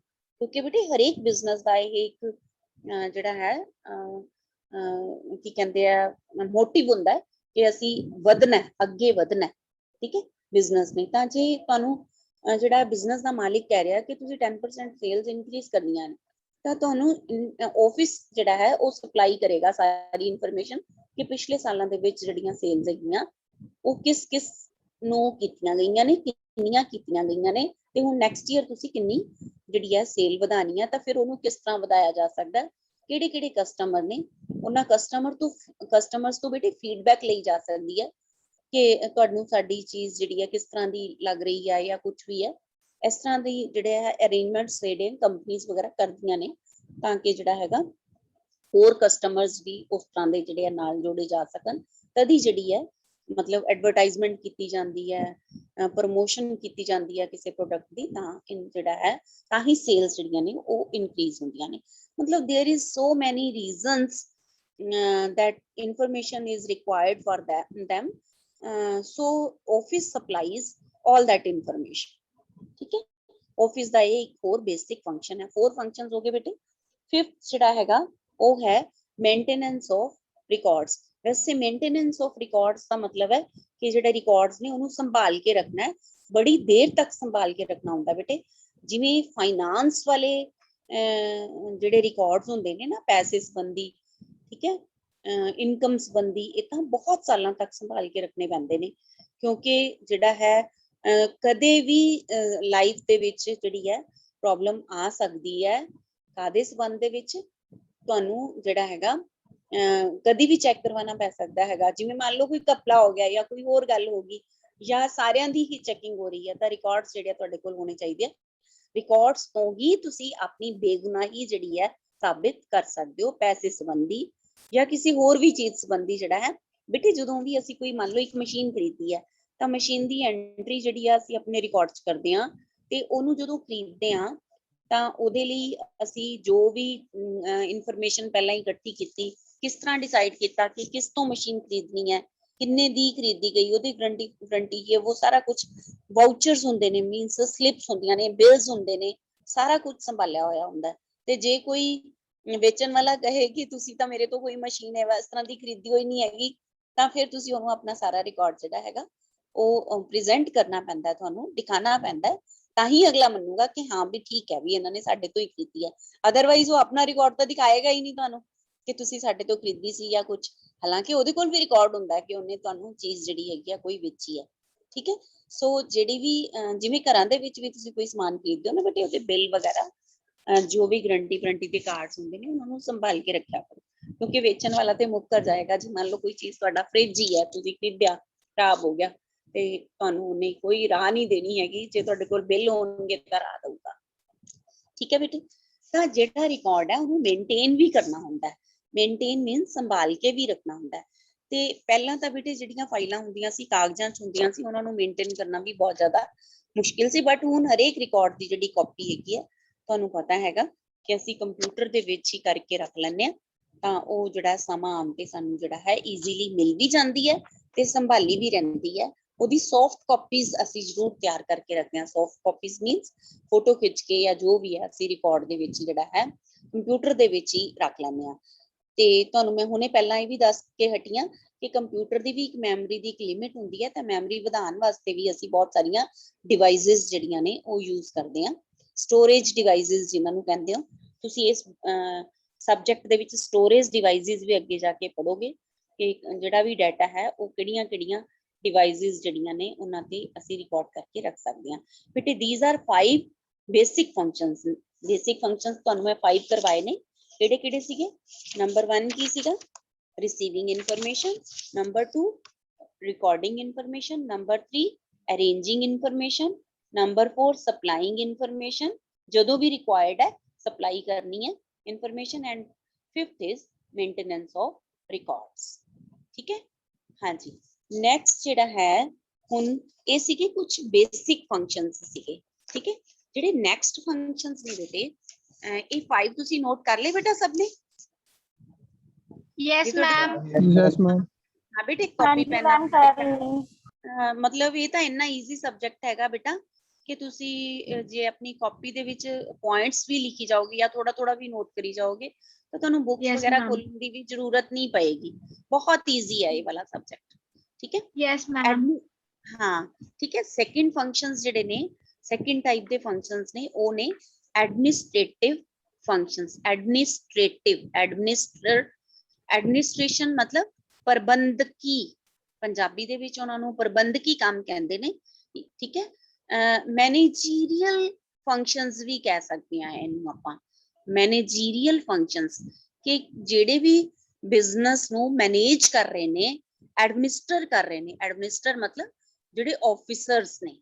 ਕਿਉਂਕਿ ਬੇਟੇ ਹਰੇਕ ਬਿਜ਼ਨਸ ਦਾ ਇਹ ਇੱਕ ਜਿਹੜਾ ਹੈ ਕੀ ਕਹਿੰਦੇ ਆ ਮੋਟਿਵ ਹੁੰਦਾ ਕਿ ਅਸੀਂ ਵਧਣਾ, ਅੱਗੇ ਵਧਣਾ, ਠੀਕ ਹੈ, ਬਿਜ਼ਨਸ ਨੇ। ਤਾਂ ਜੇ ਤੁਹਾਨੂੰ ਜਿਹੜਾ ਬਿਜ਼ਨਸ ਦਾ ਮਾਲਿਕ ਕਹਿ ਰਿਹਾ ਕਿ ਤੁਸੀਂ 10% ਸੇਲਸ ਇਨਕਰੀਜ਼ ਕਰਨੀਆਂ ਨੇ, ਤਾਂ ਤੁਹਾਨੂੰ ਆਫਿਸ ਜਿਹੜਾ ਹੈ ਉਹ ਸਪਲਾਈ ਕਰੇਗਾ ਸਾਰੀ ਇਨਫੋਰਮੇਸ਼ਨ ਕਿ ਪਿਛਲੇ ਸਾਲਾਂ ਦੇ ਵਿੱਚ ਜਿਹੜੀਆਂ ਸੇਲਸ ਹੈਗੀਆਂ ਉਹ ਕਿਸ ਨੂੰ ਕੀਤੀਆਂ ਗਈਆਂ ਨੇ, ਕਿੰਨੀਆਂ ਕੀਤੀਆਂ ਗਈਆਂ ਨੇ, ਤੇ ਹੁਣ ਨੈਕਸਟ ਈਅਰ ਤੁਸੀਂ ਕਿੰਨੀ ਜਿਹੜੀ ਹੈ ਸੇਲ ਵਧਾਣੀ ਹੈ, ਤਾਂ ਫਿਰ ਉਹਨੂੰ ਕਿਸ ਤਰ੍ਹਾਂ ਵਧਾਇਆ ਜਾ ਸਕਦਾ, ਕਿਹੜੇ ਕਸਟਮਰ ਨੇ, ਉਹਨਾਂ ਕਸਟਮਰਸ ਤੋਂ ਬੇਟੇ ਫੀਡਬੈਕ ਲਈ ਜਾ ਸਕਦੀ ਹੈ ਕਿ ਤੁਹਾਨੂੰ ਸਾਡੀ ਚੀਜ਼ ਜਿਹੜੀ ਹੈ ਕਿਸ ਤਰ੍ਹਾਂ ਦੀ ਲੱਗ ਰਹੀ ਹੈ ਜਾਂ ਕੁਝ ਵੀ ਹੈ। ਇਸ ਤਰ੍ਹਾਂ ਦੀ ਜਿਹੜੇ ਹੈ ਅਰੇਂਜਮੈਂਟਸ ਜਿਹੜੇ ਕੰਪਨੀਆਂ ਵਗੈਰਾ ਕਰਦੀਆਂ ਨੇ, ਤਾਂ ਕਿ ਜਿਹੜਾ ਹੈਗਾ ਹੋਰ ਕਸਟਮਰਸ ਵੀ ਉਸ ਤਰ੍ਹਾਂ ਦੇ ਜਿਹੜੇ ਨਾਲ ਜੋੜੇ ਜਾ ਸਕਣ। ਤਦੀ ਜਿਹੜੀ ਹੈ ਮਤਲਬ ਐਡਵਰਟਾਈਜ਼ਮੈਂਟ ਕੀਤੀ ਜਾਂਦੀ ਹੈ, ਪ੍ਰੋਮੋਸ਼ਨ ਕੀਤੀ ਜਾਂਦੀ ਹੈ ਕਿਸੇ ਪ੍ਰੋਡਕਟ ਦੀ, ਤਾਂ ਜਿਹੜਾ ਹੈ ਤਾਂ ਹੀ ਸੇਲਸ ਜਿਹੜੀਆਂ ਨੇ ਉਹ ਇਨਕਰੀਜ਼ ਹੁੰਦੀਆਂ ਨੇ। ਮਤਲਬ there is so many reasons that information is required for them, so office supplies all that information, ठीक है। ਆਫਿਸ ਦਾ ਇਹ ਇੱਕ ਹੋਰ ਬੇਸਿਕ ਫੰਕਸ਼ਨ ਹੈ। 4 ਫੰਕਸ਼ਨਸ ਹੋ ਗਏ ਬੇਟੇ। 5th ਜਿਹੜਾ ਹੈਗਾ ਉਹ ਹੈ ਮੇਨਟੇਨੈਂਸ ਆਫ ਰਿਕਾਰਡਸ। ਵੈਸੇ ਮੇਨਟੇਨੈਂਸ ਆਫ ਰਿਕਾਰਡਸ ਦਾ ਮਤਲਬ ਹੈ ਕਿ ਜਿਹੜੇ ਰਿਕਾਰਡਸ ਨੇ ਉਹਨੂੰ ਸੰਭਾਲ ਕੇ ਰੱਖਣਾ ਹੈ, ਬੜੀ ਦੇਰ ਤੱਕ ਸੰਭਾਲ ਕੇ ਰੱਖਣਾ ਹੁੰਦਾ ਬੇਟੇ। ਜਿਵੇਂ ਫਾਈਨਾਂਸ ਵਾਲੇ ਜਿਹੜੇ ਰਿਕਾਰਡਸ ਹੁੰਦੇ ਨੇ ਨਾ ਪੈਸੇ ਸੰਬੰਧੀ, ਠੀਕ ਹੈ, ਇਨਕਮ ਸੰਬੰਧੀ, ਇਹ ਤਾਂ ਬਹੁਤ ਸਾਲਾਂ ਤੱਕ ਸੰਭਾਲ ਕੇ ਰੱਖਣੇ ਪੈਂਦੇ ਨੇ, ਕਿਉਂਕਿ ਜਿਹੜਾ ਹੈ ਕਦੇ ਵੀ ਲਾਈਫ ਦੇ ਵਿੱਚ ਜਿਹੜੀ ਹੈ ਪ੍ਰੋਬਲਮ ਆ ਸਕਦੀ ਹੈ। ਕਾਦੇ ਸੰਬੰਧ ਦੇ ਵਿੱਚ ਤੁਹਾਨੂੰ ਜਿਹੜਾ ਹੈਗਾ ਕਦੀ ਵੀ ਚੈੱਕ ਕਰਵਾਉਣਾ ਪੈ ਸਕਦਾ ਹੈਗਾ। ਜਿਵੇਂ ਮੰਨ ਲਓ ਕੋਈ ਘਪਲਾ ਹੋ ਗਿਆ ਜਾਂ ਕੋਈ ਹੋਰ ਗੱਲ ਹੋ ਗਈ ਜਾਂ ਸਾਰਿਆਂ ਦੀ ਹੀ ਚੈਕਿੰਗ ਹੋ ਰਹੀ ਹੈ, ਤਾਂ ਰਿਕਾਰਡਸ ਜਿਹੜੇ ਤੁਹਾਡੇ ਕੋਲ ਹੋਣੇ ਚਾਹੀਦੇ ਆ। ਰਿਕਾਰਡਸ ਤੋਂ ਹੀ ਤੁਸੀਂ ਆਪਣੀ ਬੇਗੁਨਾਹੀ ਜਿਹੜੀ ਹੈ ਸਾਬਿਤ ਕਰ ਸਕਦੇ ਹੋ, ਪੈਸੇ ਸੰਬੰਧੀ ਜਾਂ ਕਿਸੇ ਹੋਰ ਵੀ ਚੀਜ਼ ਸੰਬੰਧੀ ਜਿਹੜਾ ਹੈ ਬੇਟੇ। ਜਦੋਂ ਵੀ ਅਸੀਂ ਕੋਈ ਮੰਨ ਲਓ ਇੱਕ ਮਸ਼ੀਨ ਖਰੀਦੀ ਹੈ, ਤਾਂ ਮਸ਼ੀਨ ਦੀ ਐਂਟਰੀ ਜਿਹੜੀ ਆ ਅਸੀਂ ਆਪਣੇ ਰਿਕਾਰਡ 'ਚ ਕਰਦੇ ਹਾਂ, ਤੇ ਉਹਨੂੰ ਜਦੋਂ ਖਰੀਦਦੇ ਹਾਂ ਤਾਂ ਉਹਦੇ ਲਈ ਅਸੀਂ ਜੋ ਵੀ ਇਨਫੋਰਮੇਸ਼ਨ ਪਹਿਲਾਂ ਹੀ ਇਕੱਠੀ ਕੀਤੀ, ਕਿਸ ਤਰ੍ਹਾਂ ਡਿਸਾਈਡ ਕੀਤਾ ਕਿ ਕਿਸ ਤੋਂ ਮਸ਼ੀਨ ਖਰੀਦਣੀ ਹੈ, ਕਿੰਨੇ ਦੀ ਖਰੀਦੀ ਗਈ, ਉਹਦੀ ਗਰੰਟੀ ਕੀ ਹੈ, ਉਹ ਸਾਰਾ ਕੁਝ ਵਾਊਚਰਸ ਹੁੰਦੇ ਨੇ, ਮੀਨਸ ਸਲਿਪਸ ਹੁੰਦੀਆਂ ਨੇ, ਬਿਲਸ ਹੁੰਦੇ ਨੇ, ਸਾਰਾ ਕੁਝ ਸੰਭਾਲਿਆ ਹੋਇਆ ਹੁੰਦਾ। ਤੇ ਜੇ ਕੋਈ ਵੇਚਣ ਵਾਲਾ ਕਹੇ ਕਿ ਤੁਸੀਂ ਤਾਂ ਮੇਰੇ ਤੋਂ ਕੋਈ ਮਸ਼ੀਨ ਹੈ ਇਸ ਤਰ੍ਹਾਂ ਦੀ ਖਰੀਦੀ ਹੋਈ ਨਹੀਂ ਹੈਗੀ, ਤਾਂ ਫਿਰ ਤੁਸੀਂ ਉਹਨੂੰ ਆਪਣਾ ਸਾਰਾ ਰਿਕਾਰਡ ਜਿਹੜਾ ਹੈਗਾ ਉਹ ਪ੍ਰੈਜ਼ੈਂਟ ਕਰਨਾ ਪੈਂਦਾ, ਤੁਹਾਨੂੰ ਦਿਖਾਣਾ ਪੈਂਦਾ, ਤਾਂ ਹੀ ਅਗਲਾ ਮੰਨੂਗਾ ਕਿ ਹਾਂ ਵੀ ਠੀਕ ਹੈ ਵੀ ਇਹਨਾਂ ਨੇ ਸਾਡੇ ਤੋਂ ਹੀ ਖਰੀਦੀ ਹੈ। ਅਦਰਵਾਈਜ਼ ਉਹ ਆਪਣਾ ਰਿਕਾਰਡ ਤਾਂ ਦਿਖਾਏਗਾ ਹੀ ਨਹੀਂ ਤੁਹਾਨੂੰ ਕਿ ਤੁਸੀਂ ਸਾਡੇ ਤੋਂ ਖਰੀਦੀ ਸੀ ਜਾਂ ਕੁਝ। ਹਾਲਾਂਕਿ ਉਹਦੇ ਕੋਲ ਵੀ ਰਿਕਾਰਡ ਹੁੰਦਾ ਕਿ ਉਹਨੇ ਤੁਹਾਨੂੰ ਚੀਜ਼ ਜਿਹੜੀ ਹੈਗੀ ਆ ਕੋਈ ਵੇਚੀ ਹੈ। ਠੀਕ ਹੈ। ਸੋ ਜਿਹੜੀ ਵੀ ਜਿਵੇਂ ਘਰਾਂ ਦੇ ਵਿੱਚ ਵੀ ਤੁਸੀਂ ਕੋਈ ਸਮਾਨ ਖਰੀਦਦੇ ਹੋ ਨਾ ਬੇਟੇ, ਉਹਦੇ ਬਿੱਲ ਵਗੈਰਾ ਜੋ ਵੀ ਗਰੰਟੀ ਦੇ ਕਾਰਡਸ ਹੁੰਦੇ ਨੇ ਉਹਨਾਂ ਨੂੰ ਸੰਭਾਲ ਕੇ ਰੱਖਿਆ ਕਰੋ, ਕਿਉਂਕਿ ਵੇਚਣ ਵਾਲਾ ਤੇ ਮੁੱਕਰ ਜਾਏਗਾ। ਜੇ ਮੰਨ ਲਓ ਕੋਈ ਚੀਜ਼ ਤੁਹਾਡਾ ਫ੍ਰਿਜ ਹੀ ਹੈ, ਤੁਸੀਂ ਖਰੀਦਿਆ, ਖਰਾਬ ਹੋ ਗਿਆ, ਤੇ ਤੁਹਾਨੂੰ ਉਹਨੇ ਕੋਈ ਰਾਹ ਨਹੀਂ ਦੇਣੀ ਹੈਗੀ। ਜੇ ਤੁਹਾਡੇ ਕੋਲ ਬਿੱਲ ਹੋਣਗੇ ਤਾਂ ਰਾਹ ਦਊਗਾ। ਠੀਕ ਹੈ ਬੇਟੇ। ਤਾਂ ਜਿਹੜਾ ਰਿਕਾਰਡ ਹੈ ਉਹਨੂੰ ਮੇਨਟੇਨ ਵੀ ਕਰਨਾ ਹੁੰਦਾ ਹੈ। ਮੇਨਟੇਨ ਮੀਨਸ ਸੰਭਾਲ ਕੇ ਵੀ ਰੱਖਣਾ ਹੁੰਦਾ ਹੈ। ਤੇ ਪਹਿਲਾਂ ਤਾਂ ਬੇਟੇ ਜਿਹੜੀਆਂ ਫਾਈਲਾਂ ਹੁੰਦੀਆਂ ਸੀ ਕਾਗਜ਼ਾਂ 'ਚ ਹੁੰਦੀਆਂ ਸੀ, ਉਹਨਾਂ ਨੂੰ ਮੇਨਟੇਨ ਕਰਨਾ ਵੀ ਬਹੁਤ ਜ਼ਿਆਦਾ ਮੁਸ਼ਕਿਲ ਸੀ। ਬਟ ਹੁਣ ਹਰੇਕ ਰਿਕਾਰਡ ਦੀ ਜਿਹੜੀ ਕਾਪੀ ਹੈਗੀ ਹੈ, ਤੁਹਾਨੂੰ ਪਤਾ ਹੈਗਾ ਕਿ ਅਸੀਂ ਕੰਪਿਊਟਰ ਦੇ ਵਿੱਚ ਹੀ ਕਰਕੇ ਰੱਖ ਲੈਂਦੇ ਹਾਂ, ਤਾਂ ਉਹ ਜਿਹੜਾ ਸਮਾਂ ਆਉਣ ਤੇ ਸਾਨੂੰ ਜਿਹੜਾ ਹੈ ਈਜ਼ੀਲੀ ਮਿਲ ਵੀ ਜਾਂਦੀ ਹੈ ਤੇ ਸੰਭਾਲੀ ਵੀ ਰਹਿੰਦੀ ਹੈ। ਉਹਦੀ ਸੌਫਟ ਕਾਪੀਜ਼ ਅਸੀਂ ਜ਼ਰੂਰ ਤਿਆਰ ਕਰਕੇ ਰੱਖਦੇ ਹਾਂ। ਸੌਫਟ ਕਾਪੀਜ਼ ਮੀਨਸ ਫੋਟੋ ਖਿੱਚ ਕੇ ਜਾਂ ਜੋ ਵੀ ਹੈ ਅਸੀਂ ਰਿਕਾਰਡ ਦੇ ਵਿੱਚ ਜਿਹੜਾ ਹੈ ਕੰਪਿਊਟਰ ਦੇ ਵਿੱਚ ਹੀ ਰੱਖ ਲੈਂਦੇ ਹਾਂ। ਤੇ ਤੁਹਾਨੂੰ ਮੈਂ ਹੁਣੇ ਪਹਿਲਾਂ ਇਹ ਵੀ ਦੱਸ ਕੇ ਹਟੀ ਹਾਂ ਕਿ ਕੰਪਿਊਟਰ ਦੀ ਵੀ ਇੱਕ ਮੈਮਰੀ ਦੀ ਇੱਕ ਲਿਮਿਟ ਹੁੰਦੀ ਹੈ, ਤਾਂ ਮੈਮਰੀ ਵਧਾਉਣ ਵਾਸਤੇ ਵੀ ਅਸੀਂ ਬਹੁਤ ਸਾਰੀਆਂ ਡਿਵਾਈਸਿਸ ਜਿਹੜੀਆਂ ਨੇ ਉਹ ਯੂਜ਼ ਕਰਦੇ ਹਾਂ। ਸਟੋਰੇਜ ਡਿਵਾਈਸਿਸ ਜਿਨ੍ਹਾਂ ਨੂੰ ਕਹਿੰਦੇ ਹੋ, ਤੁਸੀਂ ਇਸ ਸਬਜੈਕਟ ਦੇ ਵਿੱਚ ਸਟੋਰੇਜ ਡਿਵਾਈਸਿਸ ਵੀ ਅੱਗੇ ਜਾ ਕੇ ਪੜੋਗੇ ਕਿ ਜਿਹੜਾ ਵੀ ਡਾਟਾ ਹੈ ਉਹ ਕਿਹੜੀਆਂ ਡਿਵਾਈਸਿਸ ਜਿਹੜੀਆਂ ਨੇ ਉਹਨਾਂ ਤੇ ਅਸੀਂ ਰਿਕਾਰਡ ਕਰਕੇ ਰੱਖ ਸਕਦੇ ਹਾਂ। ਬੇਟੇ these are 5 basic functions. Basic functions ਤੁਹਾਨੂੰ ਮੈਂ 5 ਕਰਵਾਏ ਨੇ। ਕਿਹੜੇ ਸੀਗੇ? ਨੰਬਰ 1 ਕੀ ਸੀਗਾ? Receiving information. Number 2 recording information. Number 3 arranging information. Number 4 supplying information, ਜਦੋਂ ਵੀ ਰਿਕੁਆਇਰਡ ਹੈ ਸਪਲਾਈ ਕਰਨੀ ਹੈ information. And 5th is maintenance of records. ਠੀਕ ਹੈ। ਹਾਂਜੀ, ਨੈਕਸਟ ਜਿਹੜਾ ਹੈ ਹੁਣ ਇਹ ਸੀਗੇ ਕੁਝ ਬੇਸਿਕ ਫੰਕਸ਼ਨਸ ਸੀਗੇ। ਠੀਕ ਹੈ। ਜਿਹੜੇ ਨੈਕਸਟ ਫੰਕਸ਼ਨਸ ਨੇ ਬੇਟੇ, ਇਹ 5 ਤੁਸੀਂ ਨੋਟ ਕਰ ਲਏ ਬੇਟਾ ਸਭ ਨੇ? Yes ma'am. Yes ma'am. ਹਾਂ ਬੇਟੇ, ਕਾਪੀ ਪੈਨ ਮਤਲਬ ਇਹ ਤਾਂ ਇੰਨਾ ਈਜ਼ੀ ਸਬਜੈਕਟ ਹੈਗਾ ਬੇਟਾ ਕਿ ਤੁਸੀਂ ਜੇ ਆਪਣੀ ਕਾਪੀ ਦੇ ਵਿੱਚ ਪੁਆਇੰਟਸ ਵੀ ਲਿਖੀ ਜਾਓਗੇ ਜਾਂ ਥੋੜਾ ਵੀ ਨੋਟ ਕਰੀ ਜਾਓਗੇ ਤਾਂ ਤੁਹਾਨੂੰ ਬੁੱਕਸ Yes, ਵਗੈਰਾ ma'am. ਖੋਲਣ ਦੀ ਵੀ ਜ਼ਰੂਰਤ ਨਹੀਂ ਪਏਗੀ। ਬਹੁਤ ਈਜ਼ੀ ਹੈ ਇਹ ਵਾਲਾ ਸਬਜੈਕਟ। ਠੀਕ ਹੈ। Yes ma'am. ਹਾਂ ਠੀਕ ਹੈ। ਸੈਕਿੰਡ ਫੰਕਸ਼ਨਸ ਜਿਹੜੇ ਨੇ, ਸੈਕਿੰਡ ਟਾਈਪ ਦੇ ਫੰਕਸ਼ਨਸ ਨੇ, ਉਹ ਨੇ ਐਡਮਿਨਿਸਟ੍ਰੇਟਿਵ ਫੰਕਸ਼ਨਸ। ਐਡਮਿਨਿਸਟ੍ਰੇਸ਼ਨ ਮਤਲਬ ਪ੍ਰਬੰਧਕੀ, ਪੰਜਾਬੀ ਦੇ ਵਿੱਚ ਉਹਨਾਂ ਨੂੰ ਪ੍ਰਬੰਧਕੀ ਕੰਮ ਕਹਿੰਦੇ ਨੇ। ਠੀਕ ਹੈ। ਮੈਨੇਜੀਰੀਅਲ ਫੰਕਸ਼ਨਸ ਵੀ ਕਹਿ ਸਕਦੇ ਹਾਂ ਇਹਨੂੰ ਆਪਾਂ। ਮੈਨੇਜੀਰੀਅਲ ਫੰਕਸ਼ਨਸ ਕਿ ਜਿਹੜੇ ਵੀ ਬਿਜ਼ਨਸ ਨੂੰ ਮੈਨੇਜ ਕਰ ਰਹੇ ਨੇ, ਐਡਮਿਨਿਸਟਰ ਕਰ ਰਹੇ ਨੇ। ਐਡਮਿਨਿਸਟਰ ਮਤਲਬ ਜਿਹੜੇ ਆਫਿਸਰਸ ਨੇ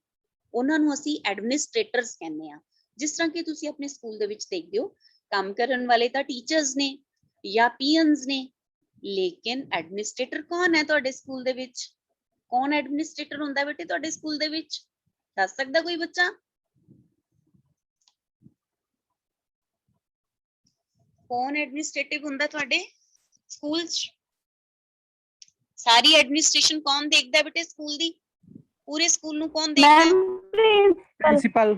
ਉਹਨਾਂ ਨੂੰ ਅਸੀਂ ਐਡਮਿਨਿਸਟ੍ਰੇਟਰਸ ਕਹਿੰਦੇ ਆ। ਜਿਸ ਤਰ੍ਹਾਂ ਕਿ ਤੁਸੀਂ ਆਪਣੇ ਸਕੂਲ ਦੇ ਵਿੱਚ ਦੇਖਦੇ ਹੋ ਕੰਮ ਕਰਨ ਵਾਲੇ ਤਾਂ ਟੀਚਰਸ ਨੇ ਜਾਂ ਪੀਐਨਸ ਨੇ, ਲੇਕਿਨ ਐਡਮਿਨਿਸਟ੍ਰੇਟਰ ਕੌਣ ਹੈ ਤੁਹਾਡੇ ਸਕੂਲ ਦੇ ਵਿੱਚ? ਕੌਣ ਐਡਮਿਨਿਸਟ੍ਰੇਟਰ ਹੁੰਦਾ ਬੇਟੇ ਤੁਹਾਡੇ ਸਕੂਲ ਦੇ ਵਿੱਚ? ਦੱਸ ਸਕਦਾ ਕੋਈ ਬੱਚਾ? ਕੌਣ ਐਡਮਿਨਿਸਟ੍ਰੇਟਿਵ ਹੁੰਦਾ ਤੁਹਾਡੇ ਸਕੂਲ 'ਚ? ਸਾਰੀ ਐਡਮਿਨਿਸਟ੍ਰੇਸ਼ਨ ਕੌਣ ਦੇਖਦਾ ਬੇਟੇ ਸਕੂਲ ਦੀ? ਪੂਰੇ ਸਕੂਲ ਨੂੰ ਕੌਣ ਦੇਖਦਾ ਹੈ? प्रिंसिपल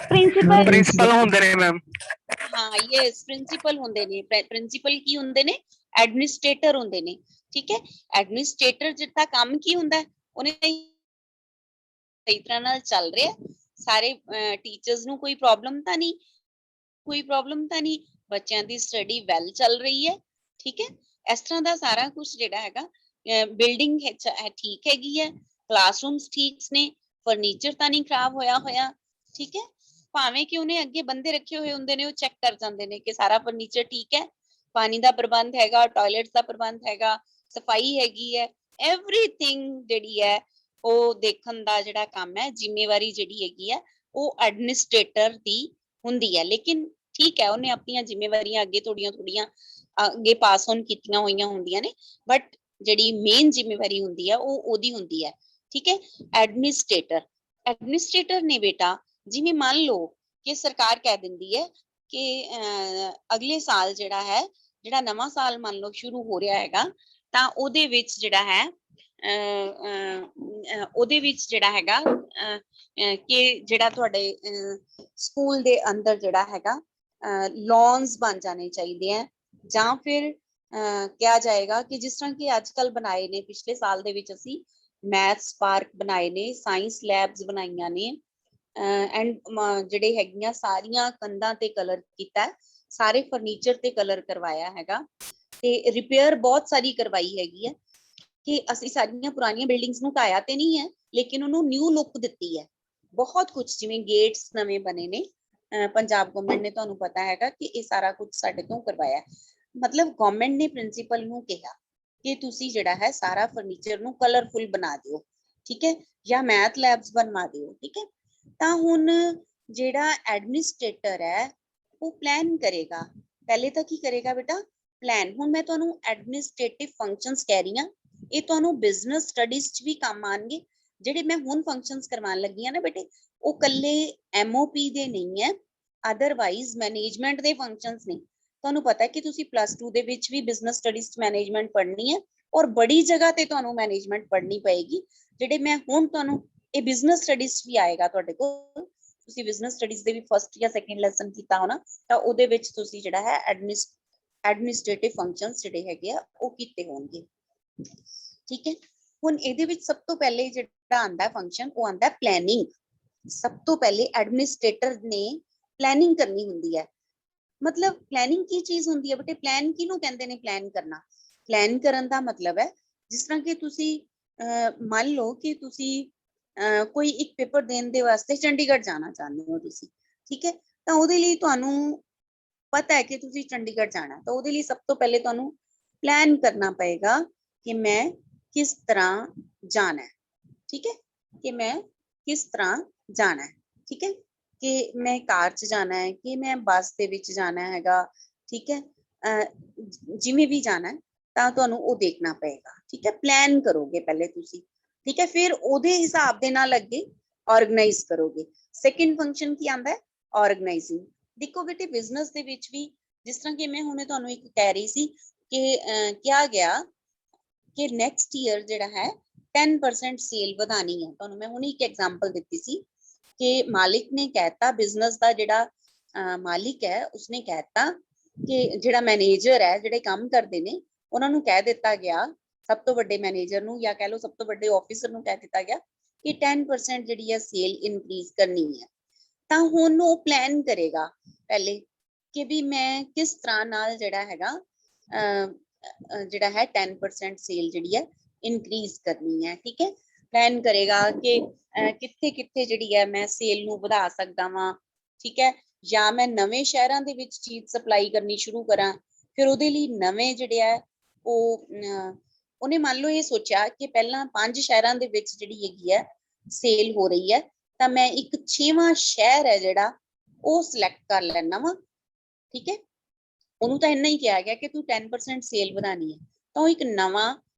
प्रिंसिपल ਹੁੰਦੇ ਨੇ ਮੈਮ। ਹਾਂ ਯੈਸ, ਪ੍ਰਿੰਸੀਪਲ ਹੁੰਦੇ ਨੇ। ਪ੍ਰਿੰਸੀਪਲ ਕੀ ਹੁੰਦੇ ਨੇ? ਐਡਮਿਨਿਸਟ੍ਰੇਟਰ ਹੁੰਦੇ ਨੇ। ਠੀਕ ਹੈ। ਐਡਮਿਨਿਸਟ੍ਰੇਟਰ ਜਿੱਦਾਂ ਕੰਮ ਕੀ ਹੁੰਦਾ, ਉਹਨੇ ਸਹੀ ਤਰ੍ਹਾਂ ਨਾਲ ਚੱਲ ਰਿਹਾ, ਸਾਰੇ ਟੀਚਰਸ ਨੂੰ ਕੋਈ ਪ੍ਰੋਬਲਮ ਤਾਂ ਨਹੀਂ, ਬੱਚਿਆਂ ਦੀ ਸਟੱਡੀ ਵੈਲ ਚੱਲ ਰਹੀ ਹੈ। ਠੀਕ ਹੈ। ਇਸ ਤਰ੍ਹਾਂ ਦਾ ਸਾਰਾ ਕੁਝ ਜਿਹੜਾ ਹੈਗਾ, ਬਿਲਡਿੰਗ ਠੀਕ ਹੈਗੀ ਹੈ, ਕਲਾਸਰੂਮਸ ਠੀਕ ਨੇ, ਫਰਨੀਚਰ ਤਾਂ ਨਹੀਂ ਖਰਾਬ ਹੋਇਆ। ਠੀਕ ਹੈ। ਭਾਵੇਂ ਕਿ ਉਹਨੇ ਅੱਗੇ ਬੰਦੇ ਰੱਖੇ ਹੋਏ ਹੁੰਦੇ ਨੇ, ਉਹ ਚੈੱਕ ਕਰ ਜਾਂਦੇ ਨੇ ਕਿ ਸਾਰਾ ਫਰਨੀਚਰ ਠੀਕ ਹੈ, ਪਾਣੀ ਦਾ ਪ੍ਰਬੰਧ ਹੈਗਾ, ਟਾਇਲਟ ਦਾ ਪ੍ਰਬੰਧ ਹੈਗਾ, ਸਫਾਈ ਹੈਗੀ ਹੈ, ਐਵਰੀਥਿੰਗ ਜਿਹੜੀ ਹੈ ਉਹ ਦੇਖਣ ਦਾ ਜਿਹੜਾ ਕੰਮ ਹੈ, ਜ਼ਿੰਮੇਵਾਰੀ ਜਿਹੜੀ ਹੈਗੀ ਹੈ ਉਹ ਐਡਮਿਨਿਸਟ੍ਰੇਟਰ ਦੀ ਹੁੰਦੀ ਹੈ। ਲੇਕਿਨ ਠੀਕ ਹੈ, ਉਹਨੇ ਆਪਣੀਆਂ ਜ਼ਿੰਮੇਵਾਰੀਆਂ ਅੱਗੇ ਥੋੜੀਆਂ ਅੱਗੇ ਪਾਸ ਔਨ ਕੀਤੀਆਂ ਹੋਈਆਂ ਹੁੰਦੀਆਂ ਨੇ, ਬਟ ਜਿਹੜੀ ਮੇਨ ਜ਼ਿੰਮੇਵਾਰੀ ਹੁੰਦੀ ਹੈ ਉਹ ਉਹਦੀ ਹੁੰਦੀ ਹੈ। ਠੀਕ ਹੈ। ਐਡਮਿਨਿਸਟ੍ਰੇਟਰ ਨੇ ਬੇਟਾ, ਜਿਵੇਂ ਮੰਨ ਲਓ ਕਿ ਸਰਕਾਰ ਕਹਿ ਦਿੰਦੀ ਹੈ ਕਿ ਅਗਲੇ ਸਾਲ ਜਿਹੜਾ ਨਵਾਂ ਸਾਲ ਮੰਨ ਲਓ ਸ਼ੁਰੂ ਹੋ ਰਿਹਾ ਹੈਗਾ, ਤਾਂ ਉਹਦੇ ਵਿੱਚ ਜਿਹੜਾ ਹੈਗਾ ਕਿ ਜਿਹੜਾ ਤੁਹਾਡੇ ਸਕੂਲ ਦੇ ਅੰਦਰ ਜਿਹੜਾ ਹੈਗਾ ਲੌਨਸ ਬਣ ਜਾਣੇ ਚਾਹੀਦੇ ਆ, ਜਾਂ ਫਿਰ ਕਿਹਾ ਜਾਏਗਾ ਕਿ ਜਿਸ ਤਰ੍ਹਾਂ ਕਿ ਅੱਜ ਕੱਲ ਬਣਾਏ ਨੇ, ਪਿਛਲੇ ਸਾਲ ਦੇ ਵਿੱਚ ਅਸੀਂ ਮੈਥਸ ਪਾਰਕ ਬਣਾਏ ਨੇ, ਸਾਇੰਸ ਲੈਬਸ ਬਣਾਈਆਂ ਨੇ, ਐਂਡ ਜਿਹੜੇ ਹੈਗੀਆਂ ਸਾਰੀਆਂ ਕੰਧਾਂ ਤੇ ਕਲਰ ਕੀਤਾ, ਸਾਰੇ ਫਰਨੀਚਰ ਤੇ ਕਲਰ ਕਰਵਾਇਆ ਹੈਗਾ, ਤੇ ਰਿਪੇਅਰ ਬਹੁਤ ਸਾਰੀ ਕਰਵਾਈ ਹੈਗੀ ਹੈ ਕਿ ਅਸੀਂ ਸਾਰੀਆਂ ਪੁਰਾਣੀਆਂ ਬਿਲਡਿੰਗਸ ਨੂੰ ਢਾਇਆ ਤੇ ਨਹੀਂ ਹੈ, ਲੇਕਿਨ ਉਹਨੂੰ ਨਿਊ ਲੁੱਕ ਦਿੱਤੀ ਹੈ। ਬਹੁਤ ਕੁਝ, ਜਿਵੇਂ ਗੇਟਸ ਨਵੇਂ ਬਣੇ ਨੇ, ਪੰਜਾਬ ਗਵਰਨਮੈਂਟ ਨੇ, ਤੁਹਾਨੂੰ ਪਤਾ ਹੈਗਾ ਕਿ ਇਹ ਸਾਰਾ ਕੁਝ ਸਾਡੇ ਤੋਂ ਕਰਵਾਇਆ। ਮਤਲਬ ਗਵਰਨਮੈਂਟ ਨੇ ਪ੍ਰਿੰਸੀਪਲ ਨੂੰ ਕਿਹਾ ਕਿ ਤੁਸੀਂ ਜਿਹੜਾ ਹੈ ਸਾਰਾ ਫਰਨੀਚਰ ਨੂੰ ਕਲਰਫੁਲ ਬਣਾ ਦਿਓ, ਠੀਕ ਹੈ, ਜਾਂ ਮੈਥ ਲੈਬਸ ਬਣਵਾ ਦਿਓ, ਠੀਕ ਹੈ। ਤਾਂ ਹੁਣ ਜਿਹੜਾ ਐਡਮਿਨਿਸਟ੍ਰੇਟਰ ਹੈ ਉਹ ਪਲਾਨ ਕਰੇਗਾ। ਪਹਿਲੇ ਤਾਂ ਕੀ ਕਰੇਗਾ ਬੇਟਾ? ਪਲਾਨ। ਹੁਣ ਮੈਂ ਤੁਹਾਨੂੰ ਐਡਮਿਨਿਸਟ੍ਰੇਟਿਵ ਫੰਕਸ਼ਨਸ ਕਹਿ ਰਹੀ ਹਾਂ, ਇਹ ਤੁਹਾਨੂੰ ਬਿਜ਼ਨਸ ਸਟੱਡੀਜ਼ 'ਚ ਵੀ ਕੰਮ ਆਉਣਗੇ। ਜਿਹੜੇ ਮੈਂ ਹੁਣ ਫੰਕਸ਼ਨਸ ਕਰਵਾਉਣ ਲੱਗੀ ਹਾਂ ਨਾ ਬੇਟੇ, ਉਹ ਕੱਲੇ MOP ਦੇ ਨਹੀਂ ਹੈ, ਅਦਰਵਾਈਜ਼ ਮੈਨੇਜਮੈਂਟ ਦੇ ਫੰਕਸ਼ਨਸ ਨੇ। ਤੁਹਾਨੂੰ ਪਤਾ ਹੈ ਕਿ ਤੁਸੀਂ +2 ਦੇ ਵਿੱਚ ਵੀ ਬਿਜ਼ਨਸ ਸਟੱਡੀਜ਼ 'ਚ ਮੈਨੇਜਮੈਂਟ ਪੜ੍ਹਨੀ ਹੈ, ਔਰ ਬੜੀ ਜਗ੍ਹਾ ਤੇ ਤੁਹਾਨੂੰ ਮੈਨੇਜਮੈਂਟ ਪੜ੍ਹਨੀ ਪਏਗੀ। ਜਿਹੜੇ ਮੈਂ ਹੁਣ ਤੁਹਾਨੂੰ, ਇਹ ਬਿਜ਼ਨਸ ਸਟੱਡੀਜ਼ 'ਚ ਵੀ ਆਏਗਾ ਤੁਹਾਡੇ ਕੋਲ, ਤੁਸੀਂ ਬਿਜ਼ਨਸ ਸਟੱਡੀਜ਼ ਦੇ ਵੀ ਫਸਟ ਜਾਂ ਸੈਕੰਡ ਲੈਸਨ ਕੀਤਾ ਹੋਣਾ, ਤਾਂ ਉਹਦੇ ਵਿੱਚ ਤੁਸੀਂ ਜਿਹੜਾ ਹੈ ਐਡਮਿਨਿਸਟ੍ਰੇਟਿਵ ਫੰਕਸ਼ਨਸ ਜਿਹੜੇ ਹੈਗੇ ਆ ਉਹ ਕੀਤੇ ਹੋਣਗੇ, ਠੀਕ ਹੈ। ਹੁਣ ਇਹਦੇ ਵਿੱਚ ਸਭ ਤੋਂ ਪਹਿਲੇ ਜਿਹੜਾ ਆਂਦਾ ਫੰਕਸ਼ਨ, ਉਹ ਆਂਦਾ ਪਲੈਨਿੰਗ। ਸਭ ਤੋਂ ਪਹਿਲੇ ਐਡਮਿਨਿਸਟ੍ਰੇਟਰ ਨੇ ਪਲੈਨਿੰਗ ਕਰਨੀ ਹੁੰਦੀ ਹੈ। ਮਤਲਬ ਪਲੈਨਿੰਗ ਕੀ ਚੀਜ਼ ਹੁੰਦੀ ਹੈ ਬੇਟੇ? ਪਲਾਨ ਕਿਹਨੂੰ ਕਹਿੰਦੇ ਨੇ? ਪਲਾਨ ਕਰਨਾ। ਪਲਾਨ ਕਰਨ ਦਾ ਮਤਲਬ ਹੈ, ਜਿਸ ਤਰ੍ਹਾਂ ਕਿ ਤੁਸੀਂ ਮੰਨ ਲਓ ਕਿ ਤੁਸੀਂ ਕੋਈ ਇੱਕ ਪੇਪਰ ਦੇਣ ਦੇ ਵਾਸਤੇ ਚੰਡੀਗੜ੍ਹ ਜਾਣਾ ਚਾਹੁੰਦੇ ਹੋ ਤੁਸੀਂ, ਠੀਕ ਹੈ। ਤਾਂ ਉਹਦੇ ਲਈ ਤੁਹਾਨੂੰ ਪਤਾ ਹੈ ਕਿ ਤੁਸੀਂ ਚੰਡੀਗੜ੍ਹ ਜਾਣਾ, ਤਾਂ ਉਹਦੇ ਲਈ ਸਭ ਤੋਂ ਪਹਿਲੇ ਤੁਹਾਨੂੰ ਪਲਾਨ ਕਰਨਾ ਪਏਗਾ ਕਿ ਮੈਂ ਕਿਸ ਤਰ੍ਹਾਂ ਜਾਣਾ ਹੈ, ਠੀਕ ਹੈ, ਕਿ ਮੈਂ ਕਿਸ ਤਰ੍ਹਾਂ ਜਾਣਾ ਹੈ, ਠੀਕ ਹੈ, ਕਿ ਮੈਂ ਕਾਰ 'ਚ ਜਾਣਾ ਹੈ ਕਿ ਮੈਂ ਬੱਸ ਦੇ ਵਿੱਚ ਜਾਣਾ ਹੈਗਾ, ਠੀਕ ਹੈ। ਜਿਵੇਂ ਵੀ ਜਾਣਾ ਹੈ ਤਾਂ ਤੁਹਾਨੂੰ ਉਹ ਦੇਖਣਾ ਪਏਗਾ, ਠੀਕ ਹੈ। ਪਲਾਨ ਕਰੋਗੇ ਪਹਿਲੇ ਤੁਸੀਂ, ਠੀਕ ਹੈ, ਫਿਰ ਉਹਦੇ ਹਿਸਾਬ ਦੇ ਨਾਲ ਅੱਗੇ ਆਰਗੇਨਾਈਜ਼ ਕਰੋਗੇ। ਸੈਕਿੰਡ ਫੰਕਸ਼ਨ ਕੀ ਆਂਦਾ ਹੈ? ਆਰਗੇਨਾਈਜ਼ਿੰਗ। ਦੇਖੋ ਬੇਟੇ, ਬਿਜ਼ਨਸ ਦੇ ਵਿੱਚ ਵੀ, ਜਿਸ ਤਰ੍ਹਾਂ ਕਿ ਮੈਂ ਹੁਣੇ ਤੁਹਾਨੂੰ ਇੱਕ ਕਹਿ ਰਹੀ ਸੀ ਕਿ ਕਿਹਾ ਗਿਆ ਕਿ ਨੈਕਸਟ ਈਅਰ ਜਿਹੜਾ ਹੈ 10% ਸੇਲ ਵਧਾਣੀ ਹੈ। ਤੁਹਾਨੂੰ ਮੈਂ ਹੁਣੇ ਇੱਕ ਐਗਜ਼ਾਮਪਲ ਦਿੱਤੀ ਸੀ ਕਿ ਮਾਲਿਕ ਨੇ ਕਹਿਤਾ, ਬਿਜ਼ਨਸ ਦਾ ਜਿਹੜਾ ਮਾਲਿਕ ਹੈ ਉਸਨੇ ਕਹਿਤਾ ਕਿ ਜਿਹੜਾ ਮੈਨੇਜਰ ਹੈ, ਜਿਹੜੇ ਕੰਮ ਕਰਦੇ ਨੇ, ਉਹਨਾਂ ਨੂੰ ਕਹਿ ਦਿੱਤਾ ਗਿਆ, ਸਭ ਤੋਂ ਵੱਡੇ ਮੈਨੇਜਰ ਨੂੰ, ਜਾਂ ਕਹਿ ਲਓ ਸਭ ਤੋਂ ਵੱਡੇ ਆਫੀਸਰ ਨੂੰ ਕਹਿ ਦਿੱਤਾ ਗਿਆ ਕਿ 10% ਜਿਹੜੀ ਹੈ ਸੇਲ ਇਨਕਰੀਜ਼ ਕਰਨੀ ਹੈ। ਤਾਂ ਹੁਣ ਉਹ ਪਲਾਨ ਕਰੇਗਾ ਪਹਿਲੇ ਕਿ ਵੀ ਮੈਂ ਕਿਸ ਤਰ੍ਹਾਂ ਨਾਲ ਜਿਹੜਾ ਹੈਗਾ ਜਿਹੜਾ ਹੈ 10% ਸੇਲ ਜਿਹੜੀ ਹੈ ਇਨਕਰੀਜ਼ ਕਰਨੀ ਹੈ, ਠੀਕ ਹੈ। ਪਲਾਨ ਕਰੇਗਾ ਕਿ ਕਿੱਥੇ ਕਿੱਥੇ ਜਿਹੜੀ ਹੈ ਮੈਂ ਸੇਲ ਨੂੰ ਵਧਾ ਸਕਦਾ ਵਾਂ, ਠੀਕ ਹੈ, ਜਾਂ ਮੈਂ ਨਵੇਂ ਸ਼ਹਿਰਾਂ ਦੇ ਵਿੱਚ ਚੀਜ਼ ਸਪਲਾਈ ਕਰਨੀ ਸ਼ੁਰੂ ਕਰਾਂ। ਫਿਰ ਉਹਦੇ ਲਈ ਨਵੇਂ ਜਿਹੜੇ ਹੈ ਉਹ ਉਹਨੇ ਮੰਨ ਲਓ ਇਹ ਸੋਚਿਆ ਕਿ ਪਹਿਲਾਂ 5 ਸ਼ਹਿਰਾਂ ਦੇ ਵਿੱਚ ਜਿਹੜੀ ਹੈਗੀ ਹੈ ਸੇਲ ਹੋ ਰਹੀ ਹੈ, ਤਾਂ ਮੈਂ ਇੱਕ 6ਵਾਂ ਸ਼ਹਿਰ ਹੈ ਜਿਹੜਾ ਉਹ ਸਿਲੈਕਟ ਕਰ ਲੈਣਾ ਵਾ, ਠੀਕ ਹੈ। ਉਹਨੂੰ ਤਾਂ ਇੰਨਾ ਹੀ ਕਿਹਾ ਗਿਆ ਕਿ ਤੂੰ 10% ਸੇਲ ਵਧਾਣੀ ਹੈ, ਤਾਂ ਉਹ ਇੱਕ ਨਵਾਂ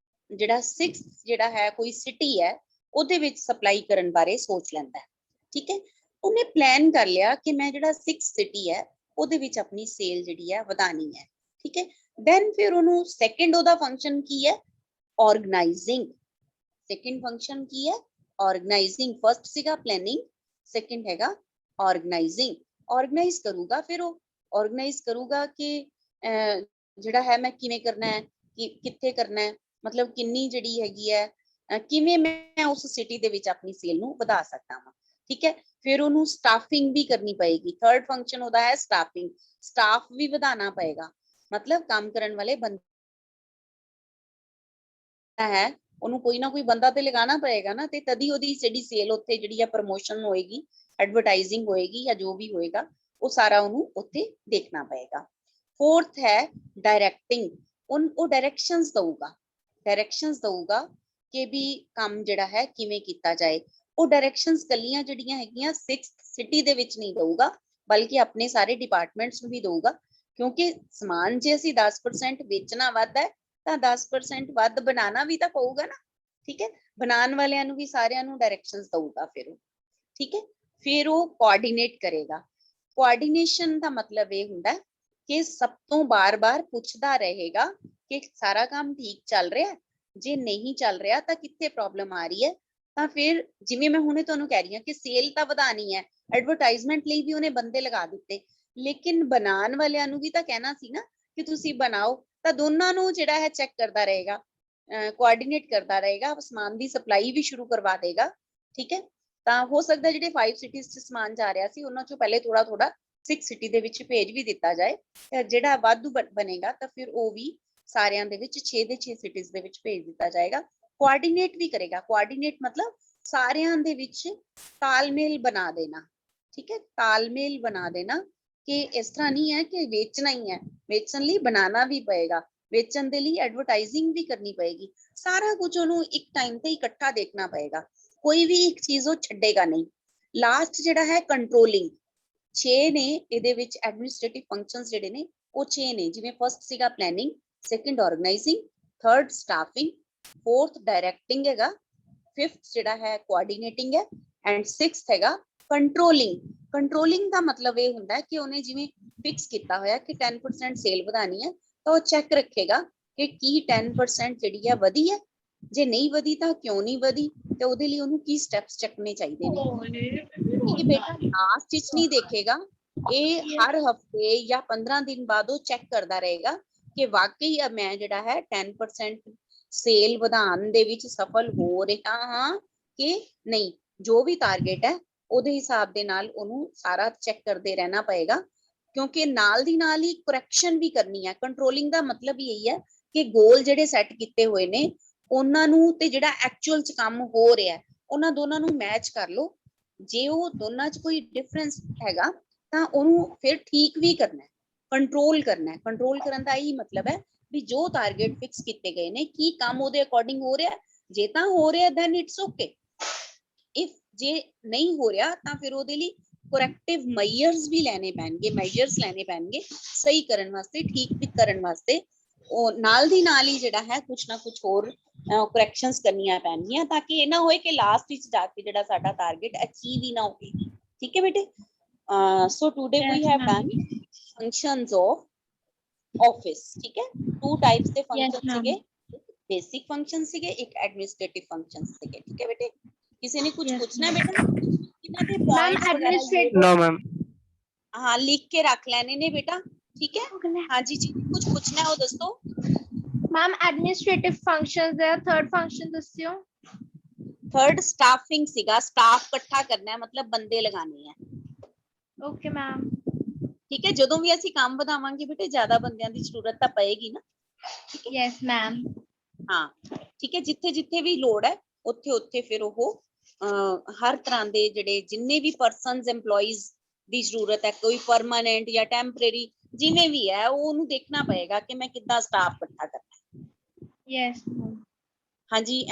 ਜਿਹੜਾ 6 ਜਿਹੜਾ ਹੈ ਕੋਈ ਸਿਟੀ ਹੈ ਉਹਦੇ ਵਿੱਚ ਸਪਲਾਈ ਕਰਨ ਬਾਰੇ ਸੋਚ ਲੈਂਦਾ ਹੈ, ਠੀਕ ਹੈ। ਉਹਨੇ ਪਲਾਨ ਕਰ ਲਿਆ ਕਿ ਮੈਂ ਜਿਹੜਾ 6 ਸਿਟੀ ਹੈ ਉਹਦੇ ਵਿੱਚ ਆਪਣੀ ਸੇਲ ਜਿਹੜੀ ਹੈ ਵਧਾਣੀ ਹੈ, ਠੀਕ ਹੈ। ਦੈਨ ਫਿਰ ਉਹਨੂੰ ਸੈਕਿੰਡ ਉਹਦਾ ਫੰਕਸ਼ਨ ਕੀ ਹੈ? ਆਰਗੇਨਾਈਜ਼ਿੰਗ। ਸੈਕਿੰਡ ਫੰਕਸ਼ਨ ਕੀ ਹੈ? ਆਰਗੇਨਾਈਜ਼ਿੰਗ। ਫਰਸਟ ਸੀਗਾ ਪਲੈਨਿੰਗ, ਸੈਕਿੰਡ ਹੈਗਾ ਆਰਗੇਨਾਈਜ਼ਿੰਗ। ਆਰਗੇਨਾਈਜ਼ ਕਰੂਗਾ, ਫਿਰ ਉਹ ਆਰਗੇਨਾਈਜ਼ ਕਰੂਗਾ ਕਿ ਜਿਹੜਾ ਹੈ ਮੈਂ ਕਿਵੇਂ ਕਰਨਾ ਹੈ, ਕਿੱਥੇ ਕਰਨਾ ਹੈ, ਮਤਲਬ ਕਿੰਨੀ ਜਿਹੜੀ ਹੈਗੀ ਹੈ, ਕਿਵੇਂ ਮੈਂ ਉਸ ਸਿਟੀ ਦੇ ਵਿੱਚ ਆਪਣੀ ਸੇਲ ਨੂੰ ਵਧਾ ਸਕਦਾ ਹਾਂ, ਠੀਕ ਹੈ। ਫਿਰ ਉਹਨੂੰ ਸਟਾਫਿੰਗ ਵੀ ਕਰਨੀ ਪਏਗੀ। ਥਰਡ ਫੰਕਸ਼ਨ ਉਹਦਾ ਹੈ ਸਟਾਫਿੰਗ। ਸਟਾਫ ਵੀ ਵਧਾਣਾ ਪਏਗਾ, ਮਤਲਬ ਕੰਮ ਕਰਨ ਵਾਲੇ ਬੰਦੇ ਹੈ ਉਹਨੂੰ ਕੋਈ ਨਾ ਕੋਈ ਬੰਦਾ ਤੇ ਲਗਾਉਣਾ ਪਏਗਾ ਨਾ, ਤੇ ਤਦੀ ਉਹਦੀ ਜਿਹੜੀ ਸੇਲ ਉੱਥੇ ਜਿਹੜੀ ਹੈ ਪ੍ਰਮੋਸ਼ਨ ਹੋਏਗੀ, ਐਡਵਰਟਾਈਜ਼ਿੰਗ ਹੋਏਗੀ, ਜਾਂ ਜੋ ਵੀ ਹੋਏਗਾ ਉਹ ਸਾਰਾ ਉਹਨੂੰ ਉੱਥੇ ਦੇਖਣਾ ਪਏਗਾ। ਫੋਰਥ ਹੈ ਡਾਇਰੈਕਟਿੰਗ। ਉਹ ਡਾਇਰੈਕਸ਼ਨਸ ਦਊਗਾ, ਡਾਇਰੈਕਸ਼ਨਸ ਦਊਗਾ ਕਿ ਵੀ ਕੰਮ ਜਿਹੜਾ ਹੈ ਕਿਵੇਂ ਕੀਤਾ ਜਾਏ। ਉਹ ਡਾਇਰੈਕਸ਼ਨਸ ਕੱਲੀਆਂ ਜਿਹੜੀਆਂ ਹੈਗੀਆਂ 6 ਸਿਟੀ ਦੇ ਵਿੱਚ ਨਹੀਂ ਦਊਗਾ, ਬਲਕਿ ਆਪਣੇ ਸਾਰੇ ਡਿਪਾਰਟਮੈਂਟਸ ਨੂੰ ਵੀ ਦਊਗਾ, ਕਿਉਂਕਿ ਸਮਾਨ ਜੇ ਅਸੀਂ 10% ਵੇਚਣਾ ਵੱਧ ਹੈ ਤਾਂ 10% ਵੱਧ ਬਣਾਉਣਾ ਵੀ ਤਾਂ ਪਊਗਾ ਨਾ, ਠੀਕ ਹੈ। ਬਣਾਉਣ ਵਾਲਿਆਂ ਨੂੰ ਵੀ ਸਾਰਿਆਂ ਨੂੰ ਡਾਇਰੈਕਸ਼ਨਸ ਦਊਗਾ ਫਿਰ ਉਹ, ਠੀਕ ਹੈ। ਫਿਰ ਉਹ ਕੋਆਰਡੀਨੇਟ ਕਰੇਗਾ। ਕੋਆਰਡੀਨੇਸ਼ਨ ਦਾ ਮਤਲਬ ਇਹ ਹੁੰਦਾ ਕਿ ਸਭ ਤੋਂ ਬਾਰ-ਬਾਰ ਪੁੱਛਦਾ ਰਹੇਗਾ ਕਿ ਸਾਰਾ ਕੰਮ ਠੀਕ ਚੱਲ ਰਿਹਾ ਹੈ, ਜੇ ਨਹੀਂ ਚੱਲ ਰਿਹਾ ਤਾਂ ਕਿੱਥੇ ਪ੍ਰੋਬਲਮ ਆ ਰਹੀ ਹੈ। ਤਾਂ ਫਿਰ ਜਿਵੇਂ ਮੈਂ ਹੁਣੇ ਤੁਹਾਨੂੰ ਕਹਿ ਰਹੀ ਹਾਂ ਕਿ ਸੇਲ ਤਾਂ ਵਧਾਣੀ ਹੈ, ਐਡਵਰਟਾਈਜ਼ਮੈਂਟ ਲਈ ਵੀ ਉਹਨੇ ਬੰਦੇ ਲਗਾ ਦਿੱਤੇ, ਲੇਕਿਨ ਬਣਾਉਣ ਵਾਲਿਆਂ ਨੂੰ ਵੀ ਤਾਂ ਕਹਿਣਾ ਸੀ ਨਾ ਕਿ ਤੁਸੀਂ ਬਣਾਓ, ਤਾਂ ਦੋਨਾਂ ਨੂੰ ਜਿਹੜਾ ਹੈ ਚੈੱਕ ਕਰਦਾ ਰਹੇਗਾ ਕੋਆਰਡੀਨੇਟ ਕਰਦਾ ਰਹੇਗਾ, ਸਮਾਨ ਦੀ ਸਪਲਾਈ ਵੀ ਸ਼ੁਰੂ ਕਰਵਾ ਦੇਗਾ। ਠੀਕ ਹੈ, ਤਾਂ ਹੋ ਸਕਦਾ ਜਿਹੜੇ 5 ਸਿਟੀਜ਼ 'ਚ ਸਮਾਨ ਜਾ ਰਿਹਾ ਸੀ ਉਹਨਾਂ 'ਚੋਂ ਪਹਿਲੇ ਥੋੜਾ ਥੋੜਾ 6 ਸਿਟੀ ਦੇ ਵਿੱਚ ਭੇਜ ਵੀ ਦਿੱਤਾ ਜਾਏ, ਜਿਹੜਾ ਵਾਧੂ ਬਣੇਗਾ ਤਾਂ ਫਿਰ ਉਹ ਵੀ ਸਾਰਿਆਂ ਦੇ ਵਿੱਚ 6 ਦੇ 6 ਸਿਟੀਜ਼ ਦੇ ਵਿੱਚ ਭੇਜ ਦਿੱਤਾ ਜਾਏਗਾ। ਕੋਆਰਡੀਨੇਟ ਵੀ ਕਰੇਗਾ, ਕੋਆਰਡੀਨੇਟ ਮਤਲਬ ਸਾਰਿਆਂ ਦੇ ਵਿੱਚ ਤਾਲਮੇਲ ਬਣਾ ਦੇਣਾ। ਠੀਕ ਹੈ, ਤਾਲਮੇਲ ਬਣਾ ਦੇਣਾ ਕਿ ਇਸ ਤਰ੍ਹਾਂ ਨਹੀਂ ਹੈ ਕਿ ਵੇਚਣਾ ਹੀ ਹੈ, ਵੇਚਣ ਲਈ ਬਣਾਉਣਾ ਵੀ ਪਏਗਾ, ਵੇਚਣ ਦੇ ਲਈ ਐਡਵਰਟਾਈਜ਼ਿੰਗ ਵੀ ਕਰਨੀ ਪਏਗੀ, ਸਾਰਾ ਕੁਝ ਉਹਨੂੰ ਇੱਕ ਟਾਈਮ ਤੇ ਇਕੱਠਾ ਦੇਖਣਾ ਪਏਗਾ, ਕੋਈ ਵੀ ਇੱਕ ਚੀਜ਼ ਉਹ ਛੱਡੇਗਾ ਨਹੀਂ। ਲਾਸਟ ਜਿਹੜਾ ਹੈ ਕੰਟਰੋਲਿੰਗ, 6 ਨੇ ਇਹਦੇ ਵਿੱਚ ਐਡਮਿਨਿਸਟ੍ਰੇਟਿਵ ਫੰਕਸ਼ਨਸ ਜਿਹੜੇ ਨੇ ਉਹ 6 ਨੇ, ਜਿਵੇਂ ਫਸਟ ਸੀਗਾ planning, second organizing, third staffing, fourth directing ਹੈਗਾ, ਫਿਫਥ ਜਿਹੜਾ ਹੈ ਕੋਆਰਡੀਨੇਟਿੰਗ ਹੈ, ਐਂਡ ਸਿਕਸਥ ਹੈਗਾ ਕੰਟਰੋਲਿੰਗ। ਕੰਟਰੋਲਿੰਗ ਦਾ ਮਤਲਬ ਇਹ ਹੁੰਦਾ ਹੈ ਕਿ ਉਹਨੇ ਜਿਵੇਂ ਫਿਕਸ ਕੀਤਾ ਹੋਇਆ ਕਿ 10% ਸੇਲ ਵਧਾਣੀ ਹੈ ਤਾਂ ਉਹ ਚੈੱਕ ਰੱਖੇਗਾ ਕਿ ਕੀ 10% ਜਿਹੜੀ ਹੈ ਵਧੀ ਹੈ, ਜੇ ਨਹੀਂ ਵਧੀ ਤਾਂ ਕਿਉਂ ਨਹੀਂ ਵਧੀ, ਤੇ ਉਹਦੇ ਲਈ ਉਹਨੂੰ ਕੀ ਸਟੈਪਸ ਚੱਕਣੇ ਚਾਹੀਦੇ ਨੇ। ਇਹ ਬੇਟਾ ਲਾਸਟ ਵਿੱਚ ਨਹੀਂ ਦੇਖੇਗਾ, ਇਹ ਹਰ ਹਫਤੇ ਜਾਂ 15 ਦਿਨ ਬਾਅਦ ਉਹ ਚੈੱਕ ਕਰਦਾ ਰਹੇਗਾ ਕਿ ਵਾਕਈ ਮੈਂ ਜਿਹੜਾ ਹੈ 10% ਸੇਲ ਵਧਾਉਣ ਦੇ ਵਿੱਚ ਸਫਲ ਹੋ ਰਿਹਾ ਹਾਂ ਕਿ ਨਹੀਂ। ਜੋ ਵੀ ਟਾਰਗੇਟ ਹੈ ਉਹਦੇ ਹਿਸਾਬ ਦੇ ਨਾਲ ਉਹਨੂੰ ਸਾਰਾ ਚੈੱਕ ਕਰਦੇ ਰਹਿਣਾ ਪਏਗਾ, ਕਿਉਂਕਿ ਨਾਲ ਦੀ ਨਾਲ ਹੀ ਕਰੈਕਸ਼ਨ ਵੀ ਕਰਨੀ ਹੈ। ਕੰਟਰੋਲਿੰਗ ਦਾ ਮਤਲਬ ਹੀ ਇਹੀ ਹੈ ਕਿ ਗੋਲ ਜਿਹੜੇ ਸੈੱਟ ਕੀਤੇ ਹੋਏ ਨੇ ਉਹਨਾਂ ਨੂੰ ਤੇ ਜਿਹੜਾ ਐਕਚੁਅਲ 'ਚ ਕੰਮ ਹੋ ਰਿਹਾ ਉਹਨਾਂ ਦੋਨਾਂ ਨੂੰ ਮੈਚ ਕਰ ਲਓ। ਜੇ ਉਹ ਦੋਨਾਂ 'ਚ ਕੋਈ ਡਿਫਰੈਂਸ ਹੈਗਾ ਤਾਂ ਉਹਨੂੰ ਫਿਰ ਠੀਕ ਵੀ ਕਰਨਾ ਹੈ, ਕੰਟਰੋਲ ਕਰਨਾ ਹੈ। ਕੰਟਰੋਲ ਕਰਨ ਦਾ ਇਹੀ ਮਤਲਬ ਹੈ ਵੀ ਜੋ ਟਾਰਗੇਟ ਫਿਕਸ ਕੀਤੇ ਗਏ ਨੇ ਕੀ ਕੰਮ ਉਹਦੇ ਅਕੋਰਡਿੰਗ ਹੋ ਰਿਹਾ, ਜੇ ਤਾਂ ਹੋ ਰਿਹਾ ਦੈਨ ਇਟਸ ਓਕੇ, ਇਫ ਜੇ ਨਹੀਂ ਹੋ ਰਿਹਾ ਤਾਂ ਫਿਰ ਉਹਦੇ ਲਈ corrective measures ਵੀ ਲੈਣੇ ਪੈਣਗੇ, measures ਲੈਣੇ ਪੈਣਗੇ ਸਹੀ ਕਰਨ ਵਾਸਤੇ, ਠੀਕ ਵੀ ਕਰਨ ਵਾਸਤੇ। ਉਹ ਨਾਲ ਦੀ ਨਾਲ ਹੀ ਜਿਹੜਾ ਹੈ ਕੁਛ ਨਾ ਕੁਛ ਹੋਰ corrections ਕਰਨੀਆਂ ਪੈਣਗੀਆਂ ਤਾਂ ਕਿ ਇਹ ਨਾ ਹੋਏ ਕਿ ਲਾਸਟ ਵਿੱਚ ਜਾ ਕੇ ਜਿਹੜਾ ਸਾਡਾ ਟਾਰਗੇਟ ਅਚੀਵ ਹੀ ਨਾ ਹੋਵੇ। ਠੀਕ ਹੈ ਬੇਟੇ, so today we have done functions of office. ਠੀਕ ਹੈ, 2 ਟਾਈਪਸ ਦੇ ਫੰਕਸ਼ਨ ਸੀਗੇ, ਬੇਸਿਕ ਫੰਕਸ਼ਨ ਸੀਗੇ, ਇੱਕ ਐਡਮਿਨਿਸਟ੍ਰੇਟਿਵ ਫੰਕਸ਼ਨ ਸੀਗੇ। ਠੀਕ ਹੈ ਬੇਟੇ, ਕਿਸੇ ਨੇ ਕੁਝ ਪੁੱਛਣਾ ਬੇਟਾ? ਇਹਨਾਂ ਦੇ ਪੁਆਇੰਟਸ ਵਗੈਰਾ No, ma'am. ਹਾਂ ਲਿਖ ਕੇ ਰੱਖ ਲੈਣੇ ਨੇ ਬੇਟਾ। ਠੀਕ ਹੈ, ਹਾਂਜੀ ਜੀ ਕੁਝ ਪੁੱਛਣਾ ਹੈ ਉਹ ਦੱਸੋ। ਮੈਮ ਐਡਮਿਨਿਸਟ੍ਰੇਟਿਵ ਫੰਕਸ਼ਨਸ ਦਾ ਥਰਡ ਫੰਕਸ਼ਨ ਦੱਸਿਓ। ਥਰਡ ਸਟਾਫਿੰਗ ਸੀਗਾ, ਸਟਾਫ ਇਕੱਠਾ ਕਰਨਾ ਹੈ ਮਤਲਬ ਬੰਦੇ ਲਗਾਣੇ ਹੈ। Okay ma'am. ਠੀਕ ਹੈ, ਜਦੋਂ ਵੀ ਅਸੀਂ ਕੰਮ ਵਧਾਵਾਂਗੇ ਬੇਟੇ ਜ਼ਿਆਦਾ ਬੰਦਿਆਂ ਦੀ ਜ਼ਰੂਰਤ ਤਾਂ ਪਏਗੀ ਨਾ। ਠੀਕ ਹੈ, ਯੈਸ ਮੈਮ। ਹਾਂ ਠੀਕ ਹੈ, ਜਿੱਥੇ ਜਿੱਥੇ ਵੀ ਲੋੜ ਹੈ ਉੱਥੇ ਉੱਥੇ ਫਿਰ ਉਹ ਹਰ ਤਰ੍ਹਾਂ ਦੇ ਜਿਹੜੇ ਜਿੰਨੇ ਵੀ ਪਰਸਨਸ EMPLOYEES ਦੀ ਜ਼ਰੂਰਤ ਹੈ, ਕੋਈ ਪਰਮਾਨੈਂਟ ਜਾਂ ਟੈਂਪਰੇਰੀ ਜਿਵੇਂ ਵੀ ਹੈ ਉਹ ਉਹਨੂੰ ਦੇਖਣਾ ਪਏਗਾ ਕਿ ਮੈਂ ਕਿੱਦਾਂ ਸਟਾਫ ਇਕੱਠਾ ਕਰਨਾ। ਯੈਸ। ਹਾਂਜੀ,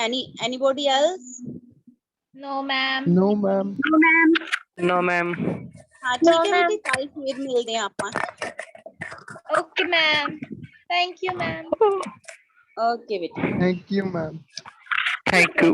anybody else? No ma'am. No, ma'am. No, ma'am. ਹਾਂ No, ਠੀਕ ਹੈ ma'am. ਬੇਟੇ, ਕੱਲ ਫੇਰ ਮਿਲਦੇ ਹਾਂ ਆਪਾਂ। Okay ma'am, thank you ma'am. Okay ਬੇਟੇ। Thank you, ma'am. Thank you.